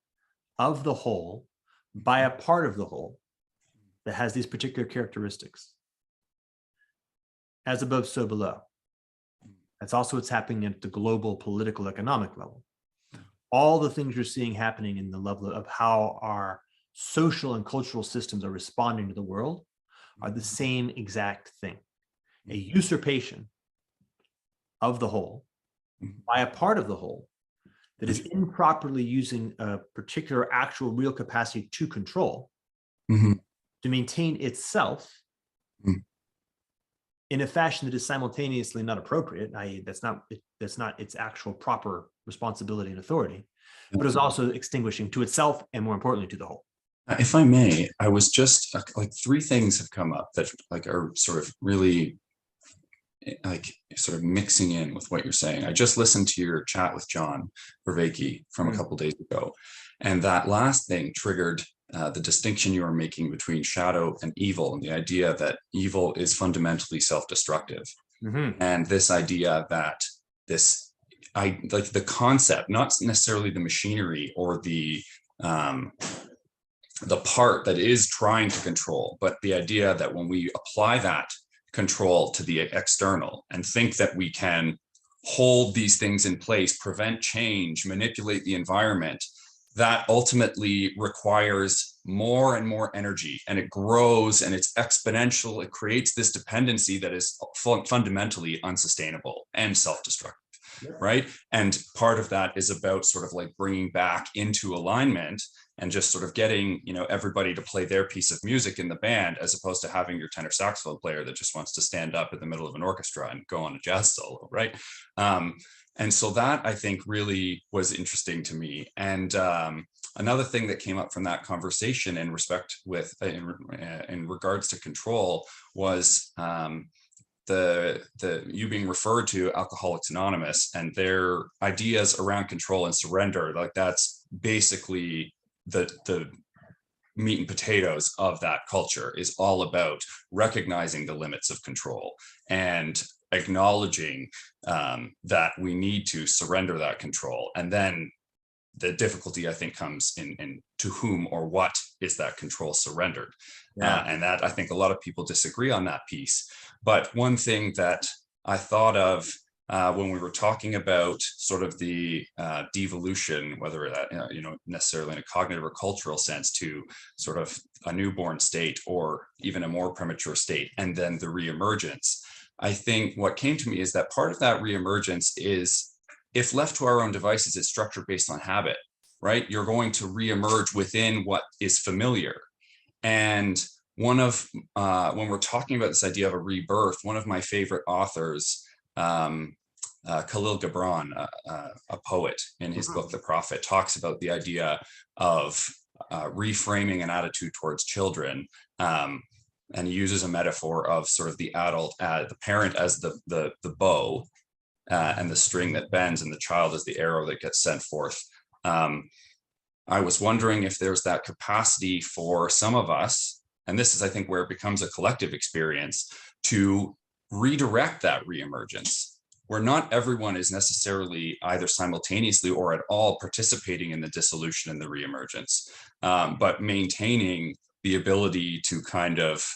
of the whole by a part of the whole that has these particular characteristics. As above, so below. That's also what's happening at the global political economic level. All the things you're seeing happening in the level of how our social and cultural systems are responding to the world are the same exact thing. A usurpation of the whole by a part of the whole that is improperly using a particular actual real capacity to control to maintain itself in a fashion that is simultaneously not appropriate, i.e. that's not its actual proper responsibility and authority, but is also extinguishing to itself and more importantly to the whole. If I may, I was just like three things have come up that like are sort of really like sort of mixing in with what you're saying. I just listened to your chat with John Vervaeke from a couple days ago, and that last thing triggered the distinction you were making between shadow and evil, and the idea that evil is fundamentally self-destructive. And this idea that like the concept, not necessarily the machinery or the part that is trying to control, but the idea that when we apply that control to the external and think that we can hold these things in place, prevent change, manipulate the environment, that ultimately requires more and more energy, and it grows and it's exponential. It creates this dependency that is fundamentally unsustainable and self-destructive, right? And part of that is about sort of like bringing back into alignment and just sort of getting, you know, everybody to play their piece of music in the band, as opposed to having your tenor saxophone player that just wants to stand up in the middle of an orchestra and go on a jazz solo, right? And so that I think really was interesting to me. And another thing that came up from that conversation in respect with, in regards to control was you being referred to Alcoholics Anonymous and their ideas around control and surrender. Like that's basically the meat and potatoes of that culture, is all about recognizing the limits of control and acknowledging that we need to surrender that control. And then the difficulty, I think, comes in to whom or what is that control surrendered. And that I think a lot of people disagree on that piece. But one thing that I thought of when we were talking about sort of the devolution, whether that, you know, necessarily in a cognitive or cultural sense, to sort of a newborn state or even a more premature state, and then the reemergence, I think what came to me is that part of that reemergence is, if left to our own devices, it's structured based on habit, right? You're going to reemerge within what is familiar. And one of, when we're talking about this idea of a rebirth, one of my favorite authors, Khalil Gibran, a poet, in his book, The Prophet, talks about the idea of reframing an attitude towards children. And he uses a metaphor of sort of the adult, the parent as the bow and the string that bends, and the child as the arrow that gets sent forth. I was wondering if there's that capacity for some of us, and this is, I think, where it becomes a collective experience, to redirect that reemergence, where not everyone is necessarily either simultaneously or at all participating in the dissolution and the reemergence, but maintaining the ability to kind of,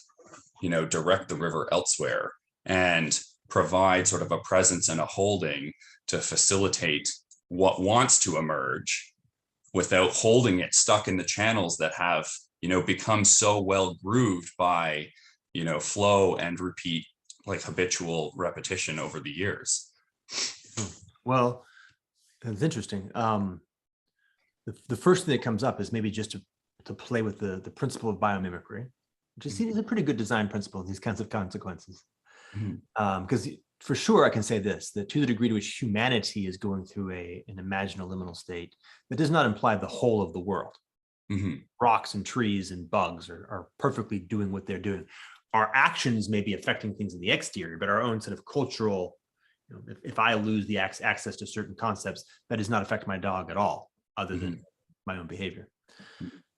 you know, direct the river elsewhere and provide sort of a presence and a holding to facilitate what wants to emerge without holding it stuck in the channels that have, you know, become so well grooved by, you know, flow and repeat, like habitual repetition over the years. Well, it's interesting. The first thing that comes up is maybe just to play with the principle of biomimicry, which is a pretty good design principle in these kinds of consequences. Because for sure, I can say this, that to the degree to which humanity is going through an imaginal liminal state, that does not imply the whole of the world. Rocks and trees and bugs are perfectly doing what they're doing. Our actions may be affecting things in the exterior, but our own sort of cultural, you know, if I lose the access to certain concepts, that does not affect my dog at all, other than my own behavior.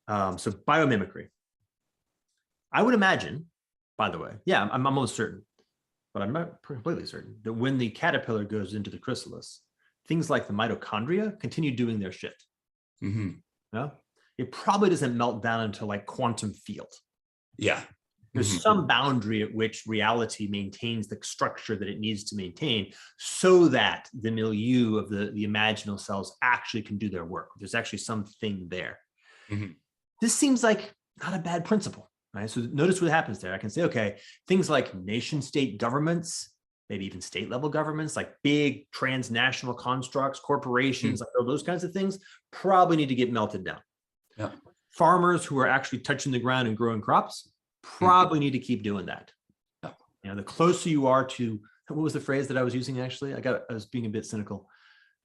So biomimicry. I would imagine by the way. Yeah, I'm almost certain, but I'm not completely certain that when the caterpillar goes into the chrysalis, things like the mitochondria continue doing their shit. No? It probably doesn't melt down into like quantum field. Yeah. There's some boundary at which reality maintains the structure that it needs to maintain so that the milieu of the imaginal cells actually can do their work. There's actually something there. This seems like not a bad principle, right? So notice what happens there. I can say, okay, things like nation state governments, maybe even state level governments, like big transnational constructs, corporations, like those kinds of things probably need to get melted down. Yeah. Farmers who are actually touching the ground and growing crops probably need to keep doing that. Yeah. You know, the closer you are to, what was the phrase that I was using actually? I was being a bit cynical.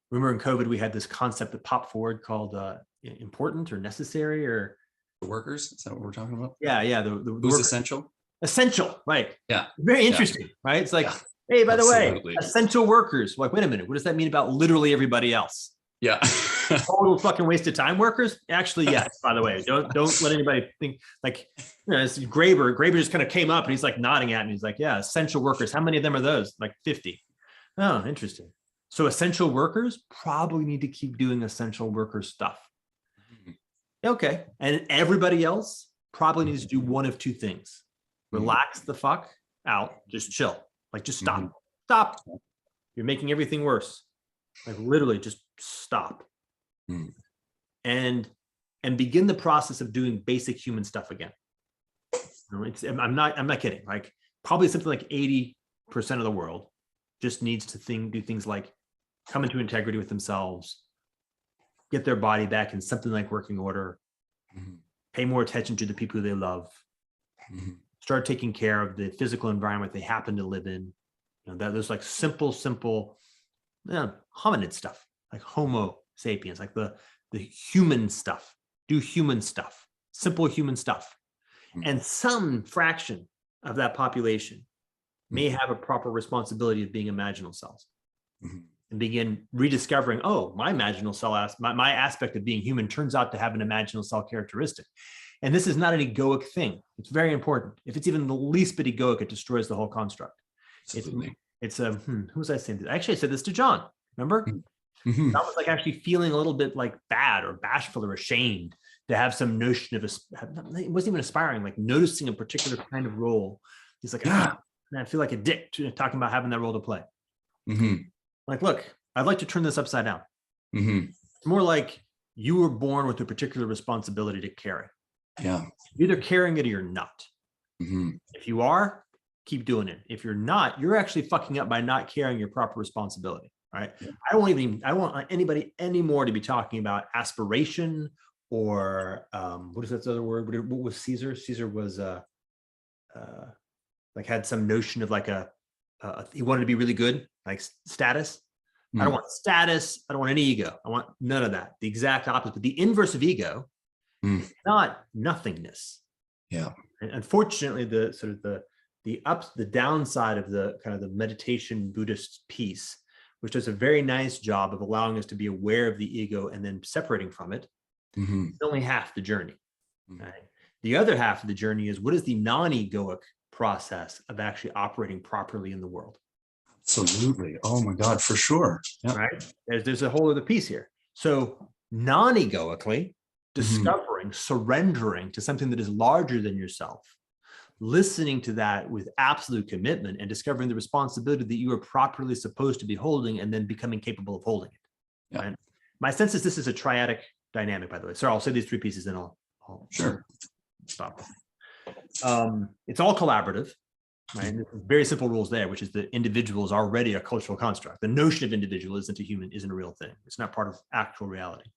Remember in COVID, we had this concept that popped forward called important or necessary or The workers, is that what we're talking about? yeah. The Who's worker. essential? Essential, right? Yeah. Very interesting, right? It's like, hey, by the way, essential workers. Like, wait a minute, what does that mean about literally everybody else? Yeah. Total fucking waste of time workers? Actually, yes, by the way. Don't let anybody think like, you know, it's Graeber. Graeber just kind of came up and he's like nodding at me. He's like, yeah, essential workers. How many of them are those? Like 50. Oh, interesting. So essential workers probably need to keep doing essential worker stuff. Okay. And everybody else probably needs to do one of two things. Relax the fuck out. Just chill. Like, just stop. Stop. You're making everything worse. Like, literally just stop. And begin the process of doing basic human stuff again. You know, I'm not kidding. Like, probably something like 80% of the world just needs to do things like come into integrity with themselves, get their body back in something like working order, pay more attention to the people they love, start taking care of the physical environment they happen to live in. You know, that there's like simple, hominid stuff, like Homo sapiens, like the human stuff, do human stuff, simple human stuff. And some fraction of that population may have a proper responsibility of being imaginal cells and begin rediscovering, oh, my imaginal cell, my aspect of being human turns out to have an imaginal cell characteristic. And this is not an egoic thing. It's very important. If it's even the least bit egoic, it destroys the whole construct. Absolutely. It's who was I saying this? Actually, I said this to John, remember? That was like actually feeling a little bit like bad or bashful or ashamed to have some notion of, it wasn't even aspiring, like noticing a particular kind of role. He's like, man, I feel like a dick talking about having that role to play. Like, look, I'd like to turn this upside down. It's more like you were born with a particular responsibility to carry. Yeah. You're either carrying it or you're not. If you are, keep doing it. If you're not, you're actually fucking up by not carrying your proper responsibility. Right? Yeah. I don't want anybody anymore to be talking about aspiration or what is that other word? What was Caesar? Caesar was like had some notion of like he wanted to be really good, like status. I don't want status. I don't want any ego. I want none of that. The exact opposite. But the inverse of ego, not nothingness. Yeah. And unfortunately, the sort of the downside of the kind of the meditation Buddhist piece, which does a very nice job of allowing us to be aware of the ego and then separating from it, it's only half the journey. Right? The other half of the journey is, what is the non-egoic process of actually operating properly in the world? Absolutely. Oh my God, for sure. Yeah. Right? There's a whole other piece here. So non-egoically, discovering, surrendering to something that is larger than yourself, listening to that with absolute commitment and discovering the responsibility that you are properly supposed to be holding and then becoming capable of holding it. Yeah. Right? My sense is this is a triadic dynamic, by the way. Sorry, I'll say these three pieces, then I'll sure stop. It's all collaborative, right? And very simple rules there, which is that individual is already a cultural construct. The notion of individual isn't a real thing. It's not part of actual reality.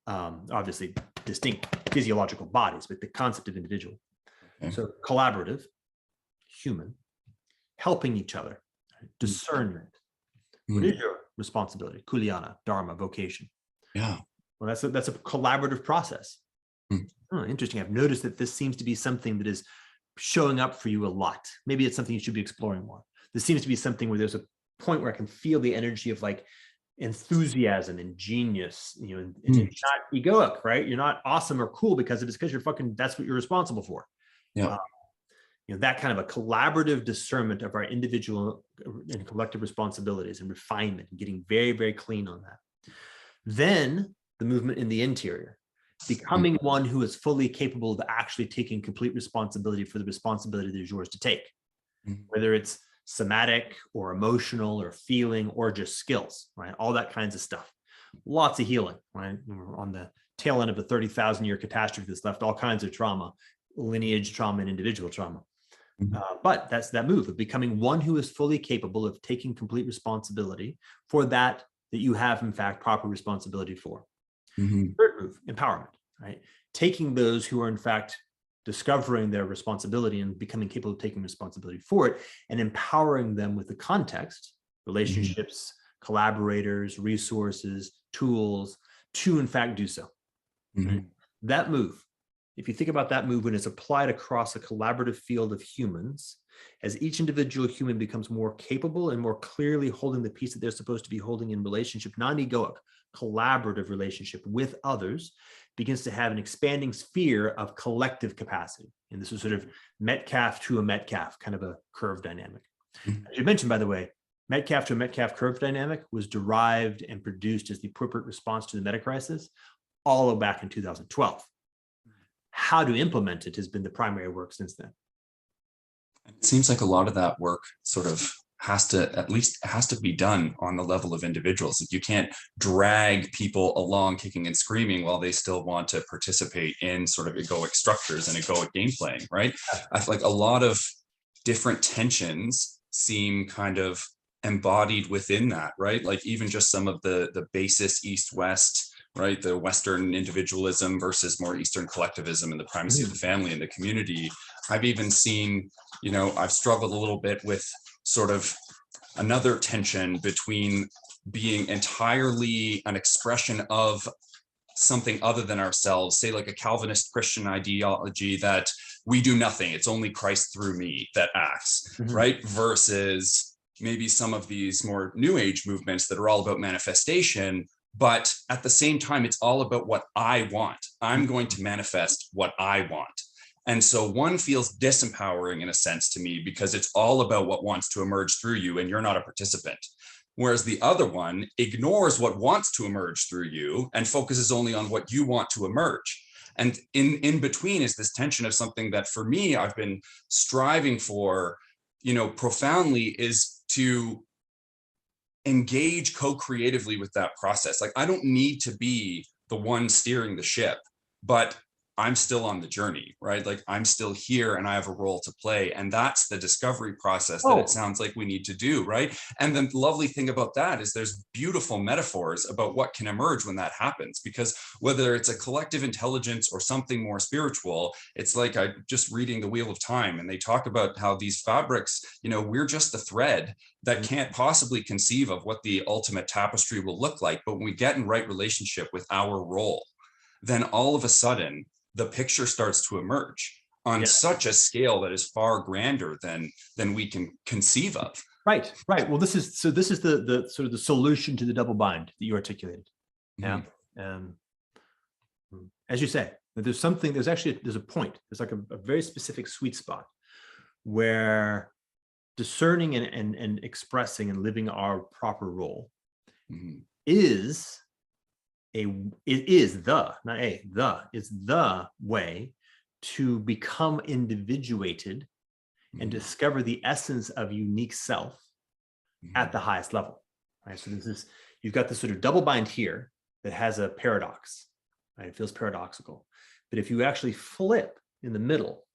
Obviously, distinct physiological bodies, but the concept of individual. Okay. So collaborative, human, helping each other, discernment. What is your responsibility? Kulyana, dharma, vocation. Yeah. Well, that's a collaborative process. Oh, interesting. I've noticed that this seems to be something that is showing up for you a lot. Maybe it's something you should be exploring more. This seems to be something where there's a point where I can feel the energy of like enthusiasm and genius, you know, and it's not egoic, right? You're not awesome or cool because of it. It's because you're fucking, that's what you're responsible for. Yeah. that kind of a collaborative discernment of our individual and collective responsibilities and refinement, and getting very, very clean on that. Then the movement in the interior, becoming one who is fully capable of actually taking complete responsibility for the responsibility that is yours to take, whether it's somatic or emotional or feeling or just skills, right? All that kinds of stuff. Lots of healing, right? We're on the tail end of a 30,000-year catastrophe that's left all kinds of trauma, lineage trauma and individual trauma. But that's that move of becoming one who is fully capable of taking complete responsibility for that you have, in fact, proper responsibility for. Third move, empowerment, right? Taking those who are, in fact, discovering their responsibility and becoming capable of taking responsibility for it, and empowering them with the context, relationships, collaborators, resources, tools, to, in fact, do so. Right? That move, if you think about that move when it's applied across a collaborative field of humans, as each individual human becomes more capable and more clearly holding the piece that they're supposed to be holding in relationship, non-egoic, collaborative relationship with others, begins to have an expanding sphere of collective capacity. And this is sort of Metcalf to a Metcalf, kind of a curve dynamic. As you mentioned, by the way, Metcalf to a Metcalf curve dynamic was derived and produced as the appropriate response to the meta crisis all the way back in 2012. How to implement it has been the primary work since then. It seems like a lot of that work sort of has to be done on the level of individuals. You can't drag people along kicking and screaming while they still want to participate in sort of egoic structures and egoic game playing, right? I feel like a lot of different tensions seem kind of embodied within that, right? Like even just some of the basis East-West, right? The Western individualism versus more Eastern collectivism and the primacy of the family and the community. I've even seen, I've struggled a little bit with sort of another tension between being entirely an expression of something other than ourselves, say like a Calvinist Christian ideology that we do nothing, it's only Christ through me that acts, right? Versus maybe some of these more new age movements that are all about manifestation, but at the same time, it's all about what I want. I'm going to manifest what I want. And so one feels disempowering in a sense to me because it's all about what wants to emerge through you and you're not a participant. Whereas the other one ignores what wants to emerge through you and focuses only on what you want to emerge. And in between is this tension of something that for me, I've been striving for, profoundly, is to engage co-creatively with that process. Like I don't need to be the one steering the ship, but I'm still on the journey, right? Like I'm still here and I have a role to play. And that's the discovery process that it sounds like we need to do, right? And the lovely thing about that is there's beautiful metaphors about what can emerge when that happens, because whether it's a collective intelligence or something more spiritual, it's like I just reading The Wheel of Time, and they talk about how these fabrics, we're just the thread that can't possibly conceive of what the ultimate tapestry will look like. But when we get in right relationship with our role, then all of a sudden, the picture starts to emerge on such a scale that is far grander than we can conceive of. Right. Well, this is the sort of the solution to the double bind that you articulated. Yeah. As you say, there's a point. There's like a very specific sweet spot where discerning and expressing and living our proper role is the way to become individuated and discover the essence of unique self at the highest level. Right. So you've got this sort of double bind here that has a paradox. Right? It feels paradoxical. But if you actually flip in the middle,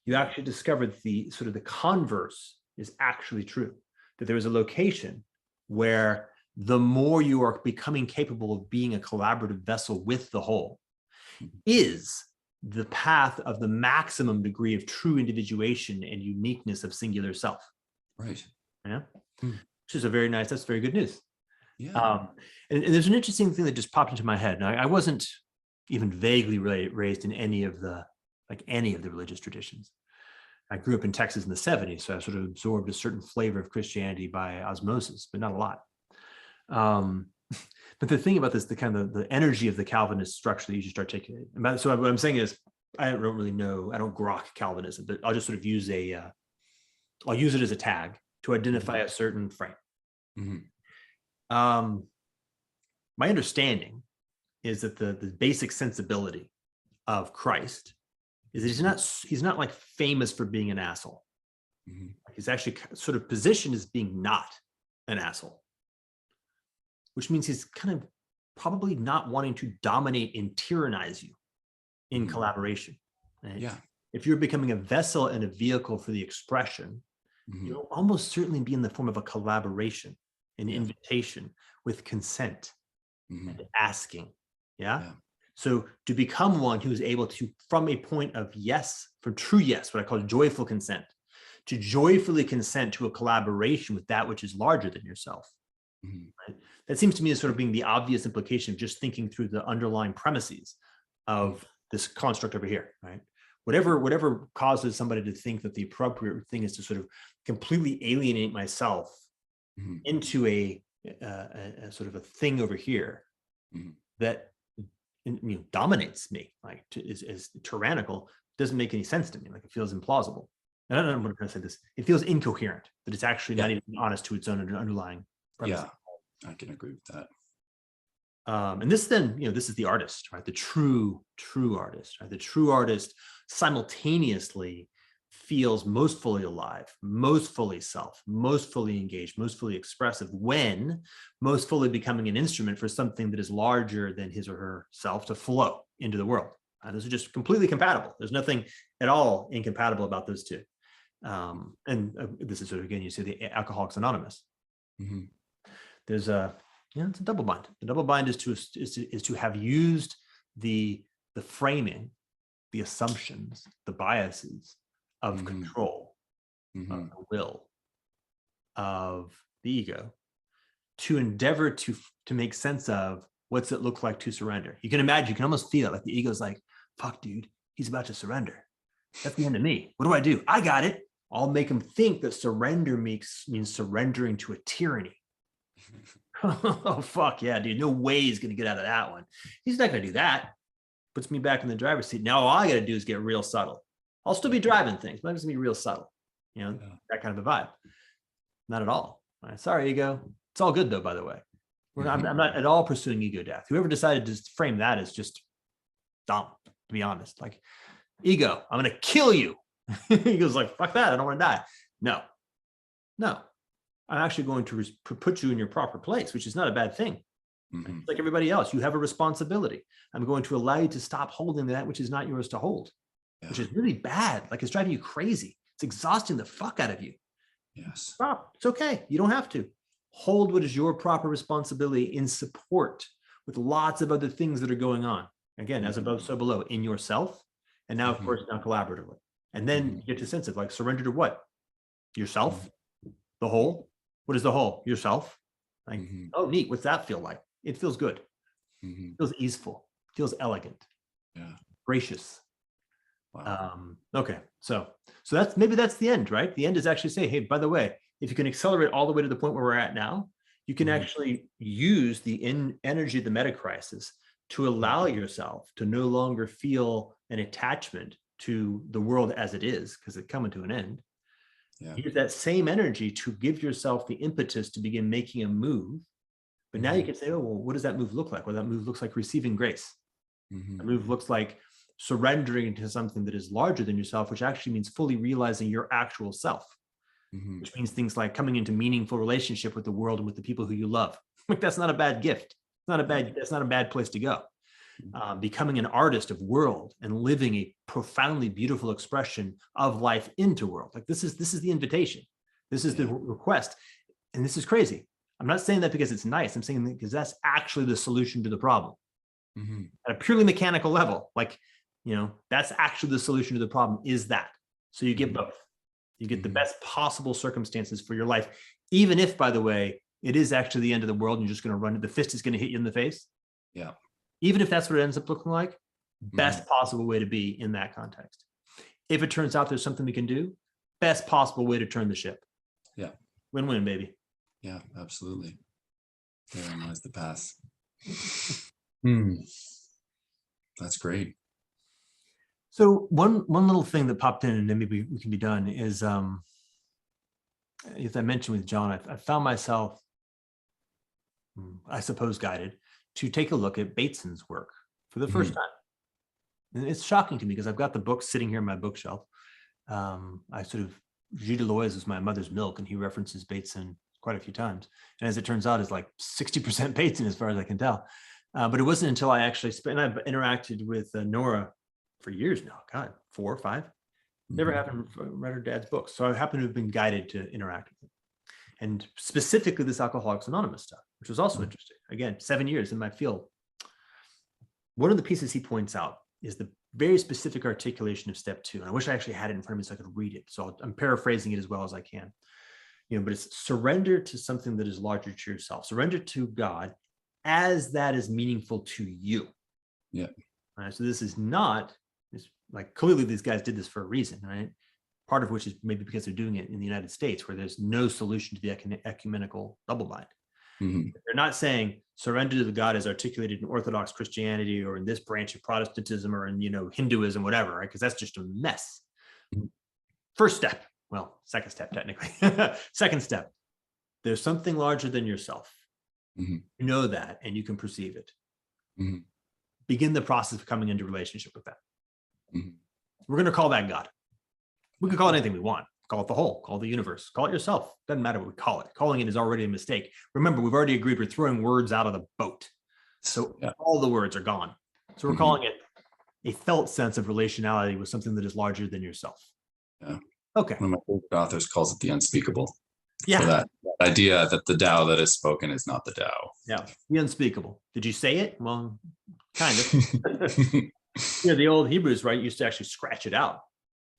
you actually discover that the sort of the converse is actually true. That there is a location where the more you are becoming capable of being a collaborative vessel with the whole is the path of the maximum degree of true individuation and uniqueness of singular self. Right. Yeah. Which is that's very good news. Yeah. And there's an interesting thing that just popped into my head. Now, I wasn't even vaguely raised in any of the religious traditions. I grew up in Texas in the 70s, so I sort of absorbed a certain flavor of Christianity by osmosis, but not a lot. But the thing about this, the kind of the energy of the Calvinist structure that you just articulated. So what I'm saying is, I don't really know, I don't grok Calvinism, but I'll just sort of use I'll use it as a tag to identify a certain frame. My understanding is that the basic sensibility of Christ is that he's not like famous for being an asshole. He's actually sort of positioned as being not an asshole, which means he's kind of probably not wanting to dominate and tyrannize you in collaboration. Right? Yeah. If you're becoming a vessel and a vehicle for the expression, you'll almost certainly be in the form of a collaboration, an invitation with consent and asking. Yeah. So to become one who is able to, from a point of yes, from true yes, what I call joyful consent, to joyfully consent to a collaboration with that which is larger than yourself. Right? That seems to me as sort of being the obvious implication of just thinking through the underlying premises of this construct over here, right? Whatever causes somebody to think that the appropriate thing is to sort of completely alienate myself into a sort of a thing over here that dominates me, like is tyrannical, doesn't make any sense to me. Like it feels implausible. And I don't know what I'm going to say this. It feels incoherent, that it's actually not even honest to its own underlying premise. Yeah, I can agree with that. And this then, this is the artist, right? The true artist, right? The true artist simultaneously feels most fully alive, most fully self, most fully engaged, most fully expressive, when most fully becoming an instrument for something that is larger than his or her self to flow into the world. Those are just completely compatible. There's nothing at all incompatible about those two. This is sort of, again, you see the Alcoholics Anonymous. There's it's a double bind. The double bind is to have used the framing, the assumptions, the biases of control, of the will, of the ego, to endeavor to make sense of what's it look like to surrender. You can imagine, you can almost feel it, like the ego's like, fuck, dude, he's about to surrender. That's the end of me. What do? I got it. I'll make him think that surrender means surrendering to a tyranny. Oh, fuck yeah, dude. No way he's going to get out of that one. He's not going to do that. Puts me back in the driver's seat. Now all I got to do is get real subtle. I'll still be driving things, but I'm just going to be real subtle. That kind of a vibe. Not at all. All right. Sorry, ego. It's all good though, by the way. I'm not at all pursuing ego death. Whoever decided to frame that is just dumb, to be honest. Like, ego, I'm going to kill you. Ego's like, fuck that. I don't want to die. No. I'm actually going to put you in your proper place, which is not a bad thing. Like everybody else, you have a responsibility. I'm going to allow you to stop holding that which is not yours to hold, which is really bad. Like it's driving you crazy. It's exhausting the fuck out of you. Yes. Stop. It's okay. You don't have to. Hold what is your proper responsibility in support with lots of other things that are going on. Again, as above, so below, in yourself. And now, of course, now collaboratively. And then you get to sense of like surrender to what? Yourself? The whole? What is the whole? Yourself? Like, oh, neat. What's that feel like? It feels good. It feels easeful. It feels elegant. Yeah. Gracious. Wow. Okay. So that's the end, right? The end is actually say, hey, by the way, if you can accelerate all the way to the point where we're at now, you can actually use the energy of the meta crisis to allow yourself to no longer feel an attachment to the world as it is, because it's coming to an end. Use that same energy to give yourself the impetus to begin making a move. But now you can say, oh, well, what does that move look like? Well, that move looks like receiving grace. The move looks like surrendering to something that is larger than yourself, which actually means fully realizing your actual self, which means things like coming into meaningful relationship with the world and with the people who you love. Like that's not a bad gift. That's not a bad place to go. Becoming an artist of world and living a profoundly beautiful expression of life into world. Like this is the invitation. This is the request. And this is crazy. I'm not saying that because it's nice. I'm saying that because that's actually the solution to the problem. At a purely mechanical level, like, that's actually the solution to the problem is that. So you get both. You get the best possible circumstances for your life, even if, by the way, it is actually the end of the world and you're just going to run it. The fist is going to hit you in the face. Yeah. Even if that's what it ends up looking like, best possible way to be in that context. If it turns out there's something we can do, best possible way to turn the ship. Yeah. Win-win, baby. Yeah, absolutely. Therein lies the path. That's great. So one little thing that popped in, and then maybe we can be done, is as I mentioned with John, I found myself, I suppose, guided to take a look at Bateson's work for the first time. And it's shocking to me because I've got the book sitting here on my bookshelf. I sort of, Gilles Deleuze is my mother's milk, and he references Bateson quite a few times. And as it turns out, it's like 60% Bateson as far as I can tell. But it wasn't until I actually I've interacted with Nora for years now, God, 4 or 5. Never happened read her dad's books. So I happen to have been guided to interact with it. And specifically this Alcoholics Anonymous stuff, which was also interesting. Again, 7 years in my field. One of the pieces he points out is the very specific articulation of step 2. And I wish I actually had it in front of me so I could read it. So I'm paraphrasing it as well as I can. But it's surrender to something that is larger to yourself. Surrender to God as that is meaningful to you. Yeah. All right, so this is not, like, clearly these guys did this for a reason, right? Part of which is maybe because they're doing it in the United States, where there's no solution to the ecumenical double bind. They're not saying surrender to the God as articulated in Orthodox Christianity or in this branch of Protestantism or in, Hinduism, whatever, right? Because that's just a mess. First step, well, second step, technically. Second step, there's something larger than yourself. You know that, and you can perceive it. Begin the process of coming into relationship with that. We're going to call that God. We can call it anything we want. Call it the whole, call it the universe, call it yourself. Doesn't matter what we call it. Calling it is already a mistake. Remember, we've already agreed we're throwing words out of the boat. So all the words are gone. So we're calling it a felt sense of relationality with something that is larger than yourself. Yeah. Okay. One of my favorite authors calls it the unspeakable. Yeah. So that idea that the Tao that is spoken is not the Tao. Yeah. The unspeakable. Did you say it? Well, kind of. The old Hebrews, right, used to actually scratch it out.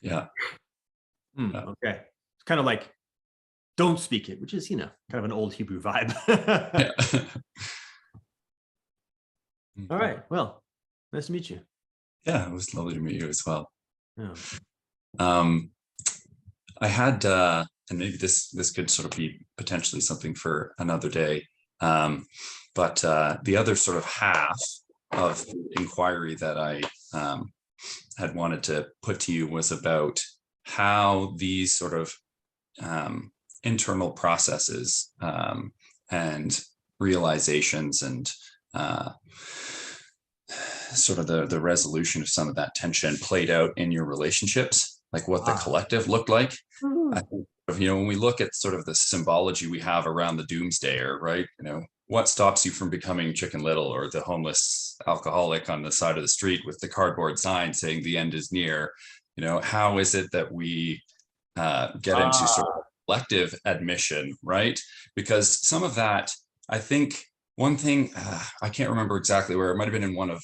Yeah. Okay. It's kind of like, don't speak it, which is, kind of an old Hebrew vibe. All right. Well, nice to meet you. Yeah, it was lovely to meet you as well. Yeah. I had, and maybe this could sort of be potentially something for another day, but the other sort of half of inquiry that I had wanted to put to you was about how these sort of internal processes and realizations and sort of the resolution of some of that tension played out in your relationships, like what the collective looked like. I think, when we look at sort of the symbology we have around the doomsdayer, right? What stops you from becoming Chicken Little or the homeless alcoholic on the side of the street with the cardboard sign saying the end is near? How is it that we get into sort of collective admission, right? Because some of that, I think one thing, I can't remember exactly where, it might've been in one of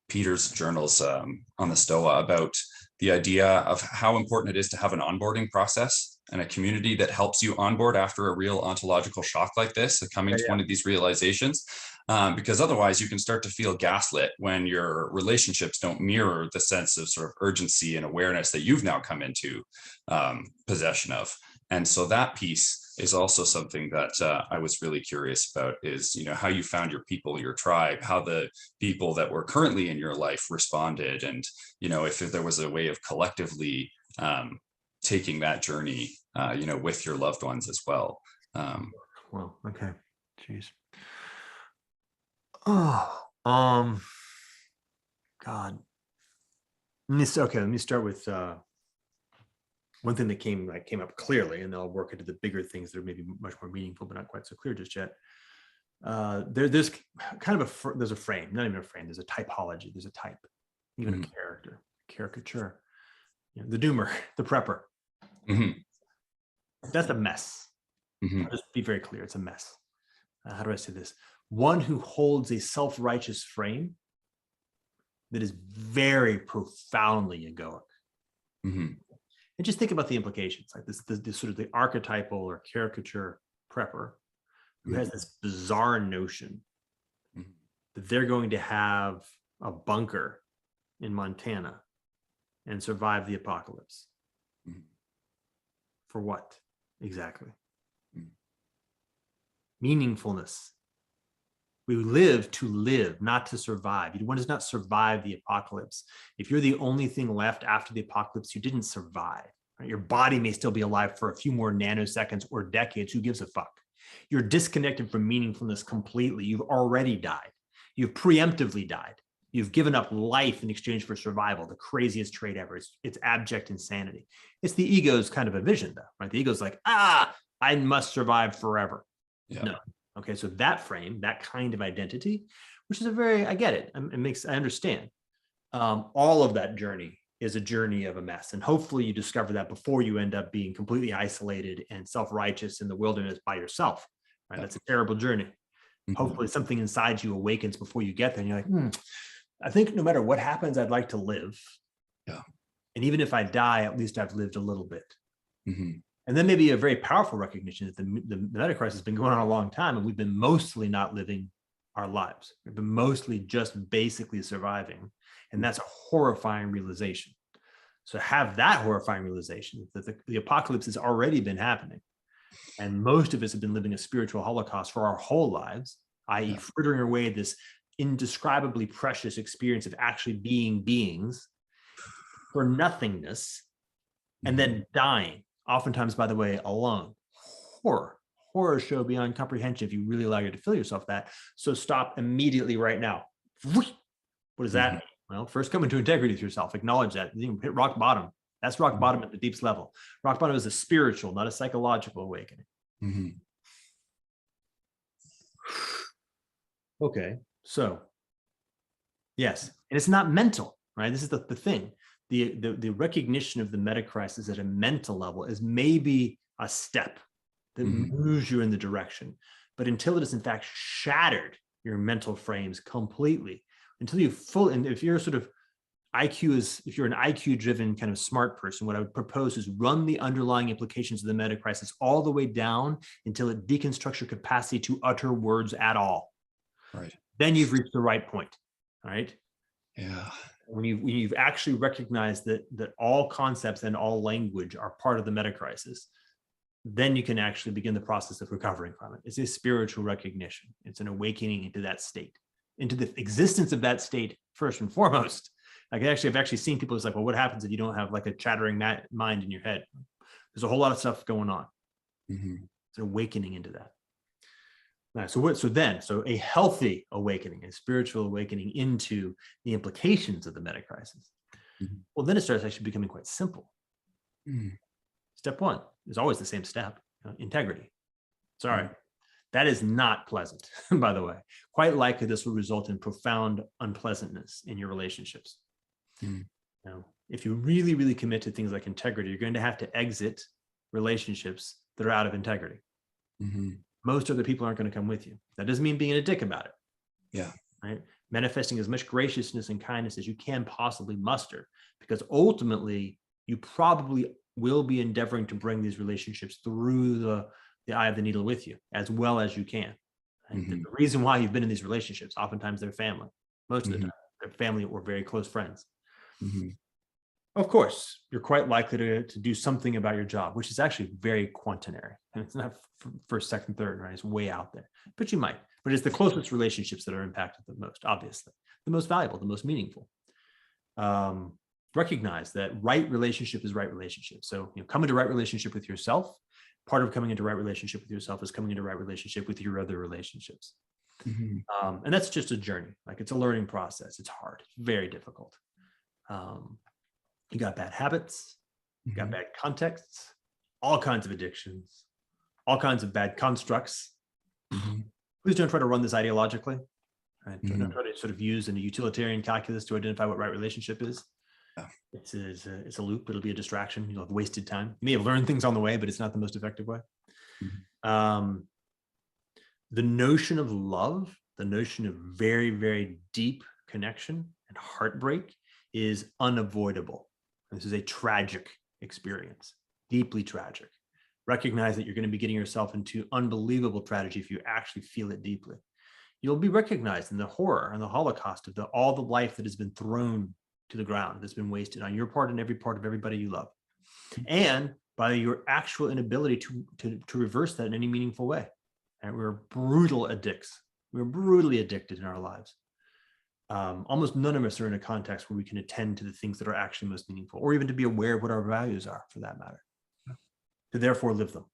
Peter's journals on the Stoa, about the idea of how important it is to have an onboarding process and a community that helps you onboard after a real ontological shock like this, coming to one of these realizations, because otherwise you can start to feel gaslit when your relationships don't mirror the sense of sort of urgency and awareness that you've now come into possession of. And so that piece is also something that I was really curious about, is, how you found your people, your tribe, how the people that were currently in your life responded, and, if there was a way of collectively taking that journey, with your loved ones as well. Well, okay. Jeez. Oh, God. Let me start with one thing that came up clearly, and then I'll work into the bigger things that are maybe much more meaningful, but not quite so clear just yet. There's kind of there's a frame, not even a frame. There's a typology. There's a type, even a character, caricature. The doomer, the prepper. That's a mess. I'll just be very clear. It's a mess. How do I say this? One who holds a self-righteous frame that is very profoundly egoic. And just think about the implications, like this sort of the archetypal or caricature prepper who has this bizarre notion that they're going to have a bunker in Montana and survive the apocalypse. For what exactly? Meaningfulness, We live to live, not to survive. One does not survive the apocalypse. If you're the only thing left after the apocalypse, you didn't survive. Right? Your body may still be alive for a few more nanoseconds or decades. Who gives a fuck? You're disconnected from meaningfulness completely. You've already died. You've preemptively died. You've given up life in exchange for survival, the craziest trait ever. It's abject insanity. It's the ego's kind of a vision, though, right? The ego's like, I must survive forever. Yeah. No. Okay, so that frame, that kind of identity, which is I get it. I understand. All of that journey is a journey of a mess. And hopefully you discover that before you end up being completely isolated and self-righteous in the wilderness by yourself, right? That's a terrible journey. Hopefully something inside you awakens before you get there. And you're like, I think no matter what happens, I'd like to live. Yeah. And even if I die, at least I've lived a little bit. Mm-hmm. And then maybe a very powerful recognition that the meta crisis has been going on a long time, and we've been mostly not living our lives. We've been mostly just basically surviving. And that's a horrifying realization. So have that horrifying realization that the apocalypse has already been happening. And most of us have been living a spiritual holocaust for our whole lives, i.e. frittering away this indescribably precious experience of actually being beings for nothingness, and then dying. Oftentimes, by the way, alone. Horror show beyond comprehension if you really allow you to feel yourself that. So stop immediately right now. What does that mean? Well, first come into integrity with yourself. Acknowledge that. You hit rock bottom. That's rock bottom at the deepest level. Rock bottom is a spiritual, not a psychological awakening. Okay, so yes, and it's not mental, right? This is the thing. The recognition of the meta crisis at a mental level is maybe a step that moves you in the direction. But until it has in fact shattered your mental frames completely, until you and if you're sort of if you're an IQ driven kind of smart person, what I would propose is run the underlying implications of the meta crisis all the way down until it deconstructs your capacity to utter words at all. Right. Then you've reached the right point, right? Yeah. When you've actually recognized that all concepts and all language are part of the meta crisis, then you can actually begin the process of recovering from it. It's a spiritual recognition. It's an awakening into that state, into the existence of that state first and foremost. I've actually seen people who's like, well, what happens if you don't have like a chattering mind in your head? There's a whole lot of stuff going on. It's an awakening into that. Right, so a healthy awakening, a spiritual awakening into the implications of the meta crisis. Well, then it starts actually becoming quite simple. Step one is always the same step, integrity. Sorry, that is not pleasant, by the way. Quite likely this will result in profound unpleasantness in your relationships. Now, if you really, really commit to things like integrity, you're going to have to exit relationships that are out of integrity. Most other people aren't going to come with you. That doesn't mean being a dick about it. Yeah. Right. Manifesting as much graciousness and kindness as you can possibly muster, because ultimately you probably will be endeavoring to bring these relationships through the eye of the needle with you as well as you can. Right? The reason why you've been in these relationships, oftentimes they're family. Most of the time, they're family or very close friends. Of course, you're quite likely to do something about your job, which is actually very quaternary. And it's not first, second, third, right? It's way out there, but you might. But it's the closest relationships that are impacted the most, obviously. The most valuable, the most meaningful. Recognize that right relationship is right relationship. So come into right relationship with yourself. Part of coming into right relationship with yourself is coming into right relationship with your other relationships. And that's just a journey. Like it's a learning process. It's hard. It's very difficult. You got bad habits, you got bad contexts, all kinds of addictions, all kinds of bad constructs. Please don't try to run this ideologically. Right? Don't try to sort of use a utilitarian calculus to identify what right relationship is. It's a loop. It'll be a distraction. You'll have wasted time. You may have learned things on the way, but it's not the most effective way. The notion of love, the notion of very, very deep connection and heartbreak is unavoidable. This is a tragic experience, deeply tragic. Recognize that you're going to be getting yourself into unbelievable tragedy if you actually feel it deeply. You'll be recognized in the horror and the holocaust of all the life that has been thrown to the ground, that's been wasted on your part and every part of everybody you love. And by your actual inability to reverse that in any meaningful way. And we're brutal addicts. We're brutally addicted in our lives. Almost none of us are in a context where we can attend to the things that are actually most meaningful, or even to be aware of what our values are, for that matter, to therefore live them.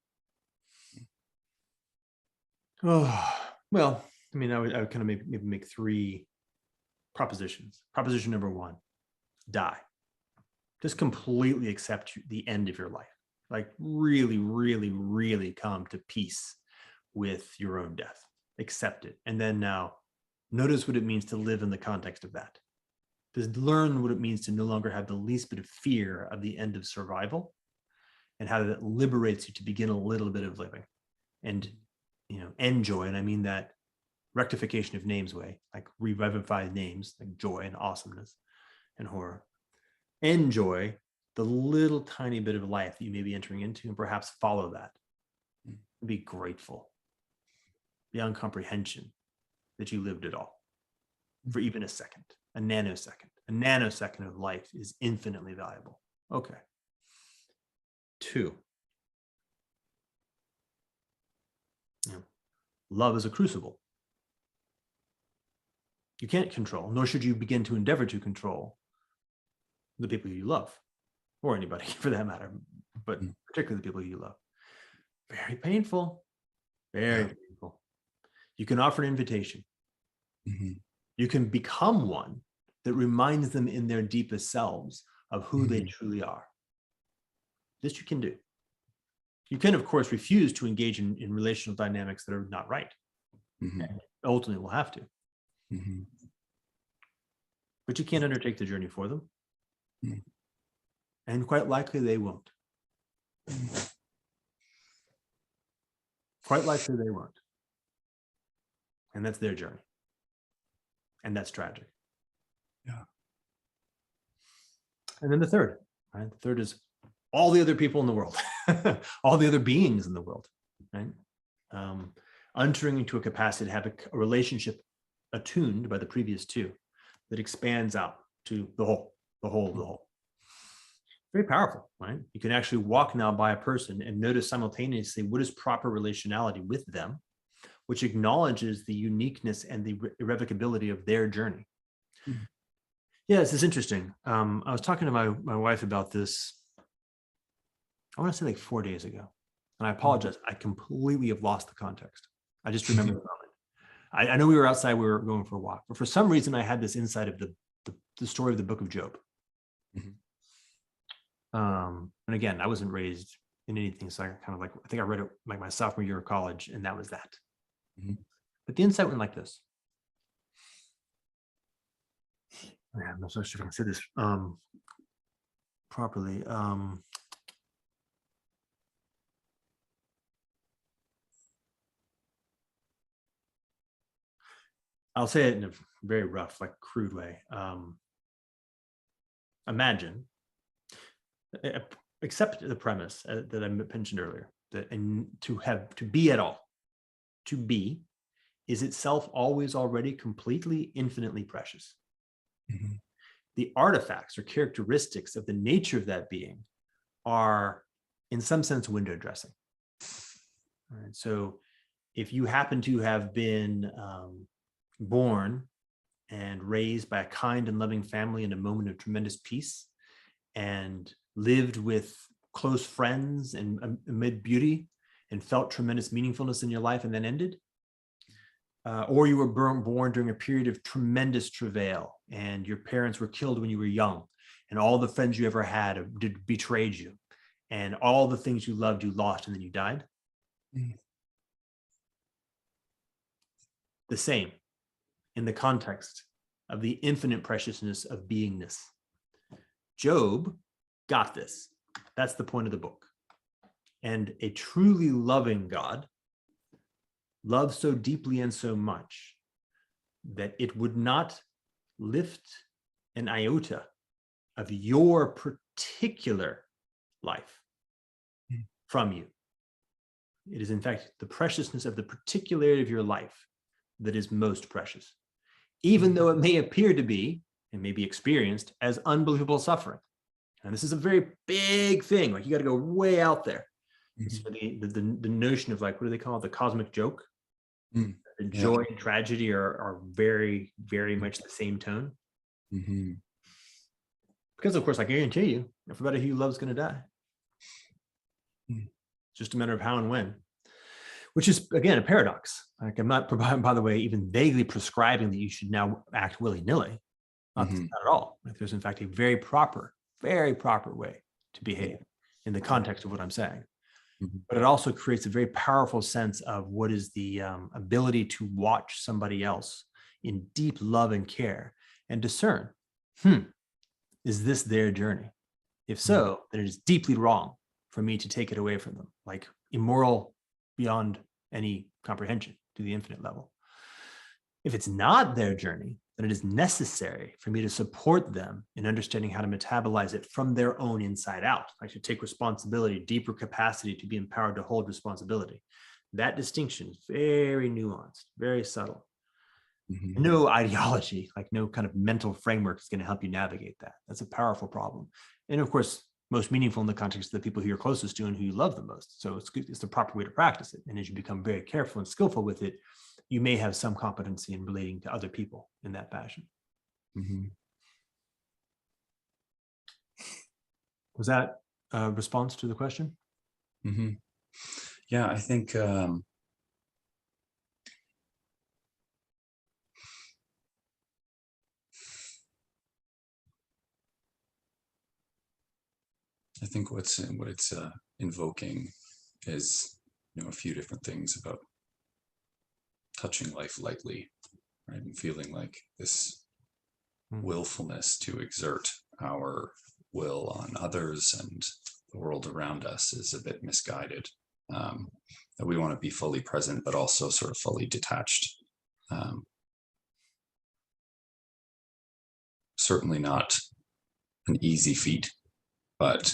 Oh, well, I mean, I would kind of maybe make 3 propositions. Proposition number 1, die. Just completely accept the end of your life. Like really, really, really come to peace with your own death. Accept it. And then now notice what it means to live in the context of that. Just learn what it means to no longer have the least bit of fear of the end of survival, and how that liberates you to begin a little bit of living. And, you know, enjoy, and I mean that rectification of names way, like revivify names like joy and awesomeness and horror. Enjoy the little tiny bit of life that you may be entering into, and perhaps follow that. Be grateful beyond comprehension that you lived it all for even a second, a nanosecond. A nanosecond of life is infinitely valuable. Okay. 2. You know, love is a crucible. You can't control, nor should you begin to endeavor to control the people you love, or anybody for that matter, but particularly the people you love. Very painful, very painful. You can offer an invitation. You can become one that reminds them in their deepest selves of who they truly are. This you can do. You can, of course, refuse to engage in relational dynamics that are not right. And ultimately, we'll have to. But you can't undertake the journey for them. And quite likely they won't. Quite likely they won't. And that's their journey. And that's tragic. Yeah. And then the third, right? The third is all the other people in the world, all the other beings in the world, right? Entering into a capacity to have a relationship attuned by the previous 2 that expands out to the whole. Very powerful, right? You can actually walk now by a person and notice simultaneously what is proper relationality with them, which acknowledges the uniqueness and the irrevocability of their journey. Yeah, this is interesting. I was talking to my wife about this, I want to say like 4 days ago. And I apologize, I completely have lost the context. I just remember the moment. I know we were outside, we were going for a walk, but for some reason I had this insight of the story of the book of Job. And again, I wasn't raised in anything, so I kind of like, I think I read it like my sophomore year of college, and that was that. But the insight went like this. I'm not so sure if I can say this properly. I'll say it in a very rough, like crude way. Imagine, accept the premise that I mentioned earlier, that to be at all, to be is itself always already completely infinitely precious. The artifacts or characteristics of the nature of that being are in some sense window dressing. All right, so if you happen to have been born and raised by a kind and loving family in a moment of tremendous peace, and lived with close friends and amid beauty, and felt tremendous meaningfulness in your life and then ended, or you were born during a period of tremendous travail and your parents were killed when you were young, and all the friends you ever had betrayed you, and all the things you loved you lost, and then you died. The same in the context of the infinite preciousness of beingness. Job got this. That's the point of the book. And a truly loving God loves so deeply and so much that it would not lift an iota of your particular life from you. It is, in fact, the preciousness of the particularity of your life that is most precious, even though it may appear to be and may be experienced as unbelievable suffering. And this is a very big thing. Like, you got to go way out there. So the notion of, like, what do they call it? The cosmic joke. The joy and tragedy are very, very much the same tone. Because of course, I guarantee you, everybody who you love is going to die. It's just a matter of how and when, which is, again, a paradox. Like, I'm not, by the way, even vaguely prescribing that you should now act willy-nilly. Not at all. Like, there's in fact a very proper way to behave in the context of what I'm saying. But it also creates a very powerful sense of what is the ability to watch somebody else in deep love and care and discern, is this their journey? If so, then it is deeply wrong for me to take it away from them, like immoral beyond any comprehension to the infinite level. If it's not their journey, then it is necessary for me to support them in understanding how to metabolize it from their own inside out. I should take responsibility, deeper capacity to be empowered to hold responsibility. That distinction is very nuanced, very subtle. No ideology, like no kind of mental framework is going to help you navigate that. That's a powerful problem. And of course, most meaningful in the context of the people who you're closest to and who you love the most. So it's the proper way to practice it. And as you become very careful and skillful with it, you may have some competency in relating to other people in that fashion. Was that a response to the question? Yeah, I think what it's invoking is, a few different things about touching life lightly, right? And feeling like this willfulness to exert our will on others and the world around us is a bit misguided. That we want to be fully present, but also sort of fully detached. Certainly not an easy feat, but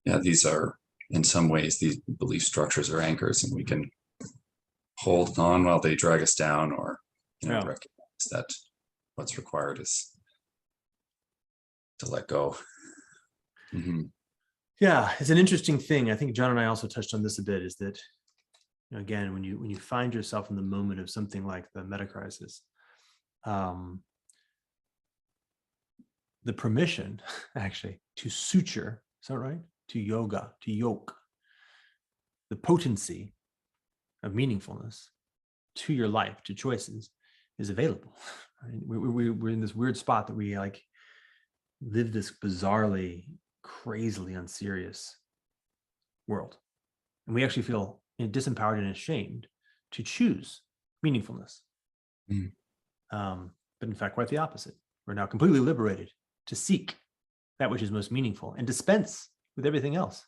yeah, these are, in some ways, these belief structures are anchors, and we can hold on while they drag us down, or recognize that what's required is to let go. Yeah, it's an interesting thing. I think John and I also touched on this a bit, is that, again, when you find yourself in the moment of something like the meta crisis, the permission actually to suture, is that right? To yoga, to yoke, the potency of meaningfulness to your life, to choices, is available. Right? We're in this weird spot that we like live this bizarrely, crazily unserious world. And we actually feel disempowered and ashamed to choose meaningfulness. But in fact, quite the opposite. We're now completely liberated to seek that which is most meaningful and dispense with everything else.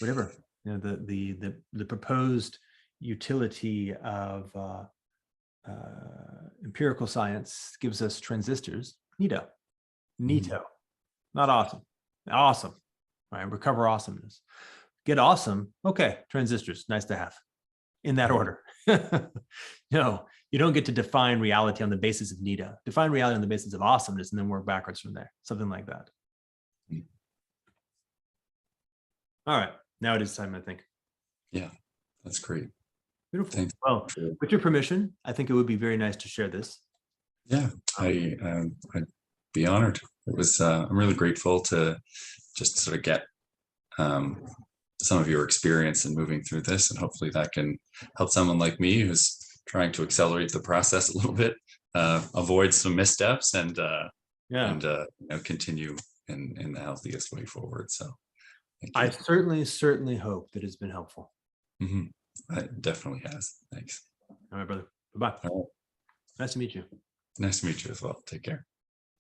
Whatever. The proposed utility of empirical science gives us transistors. Neato, not awesome. Awesome. All right, recover awesomeness. Get awesome. Okay, transistors, nice to have. In that order. No, you don't get to define reality on the basis of Nita. Define reality on the basis of awesomeness and then work backwards from there. Something like that. All right, now it is time, I think. Yeah, that's great. Beautiful. Thanks. Well, with your permission, I think it would be very nice to share this. Yeah, I'd be honored. It was. I'm really grateful to just sort of get some of your experience in moving through this, and hopefully that can help someone like me who's trying to accelerate the process a little bit, avoid some missteps, and continue in the healthiest way forward. So I certainly hope that it's been helpful. It definitely has. Thanks. All right, brother. Bye-bye. All right. Nice to meet you. Nice to meet you as well. Take care.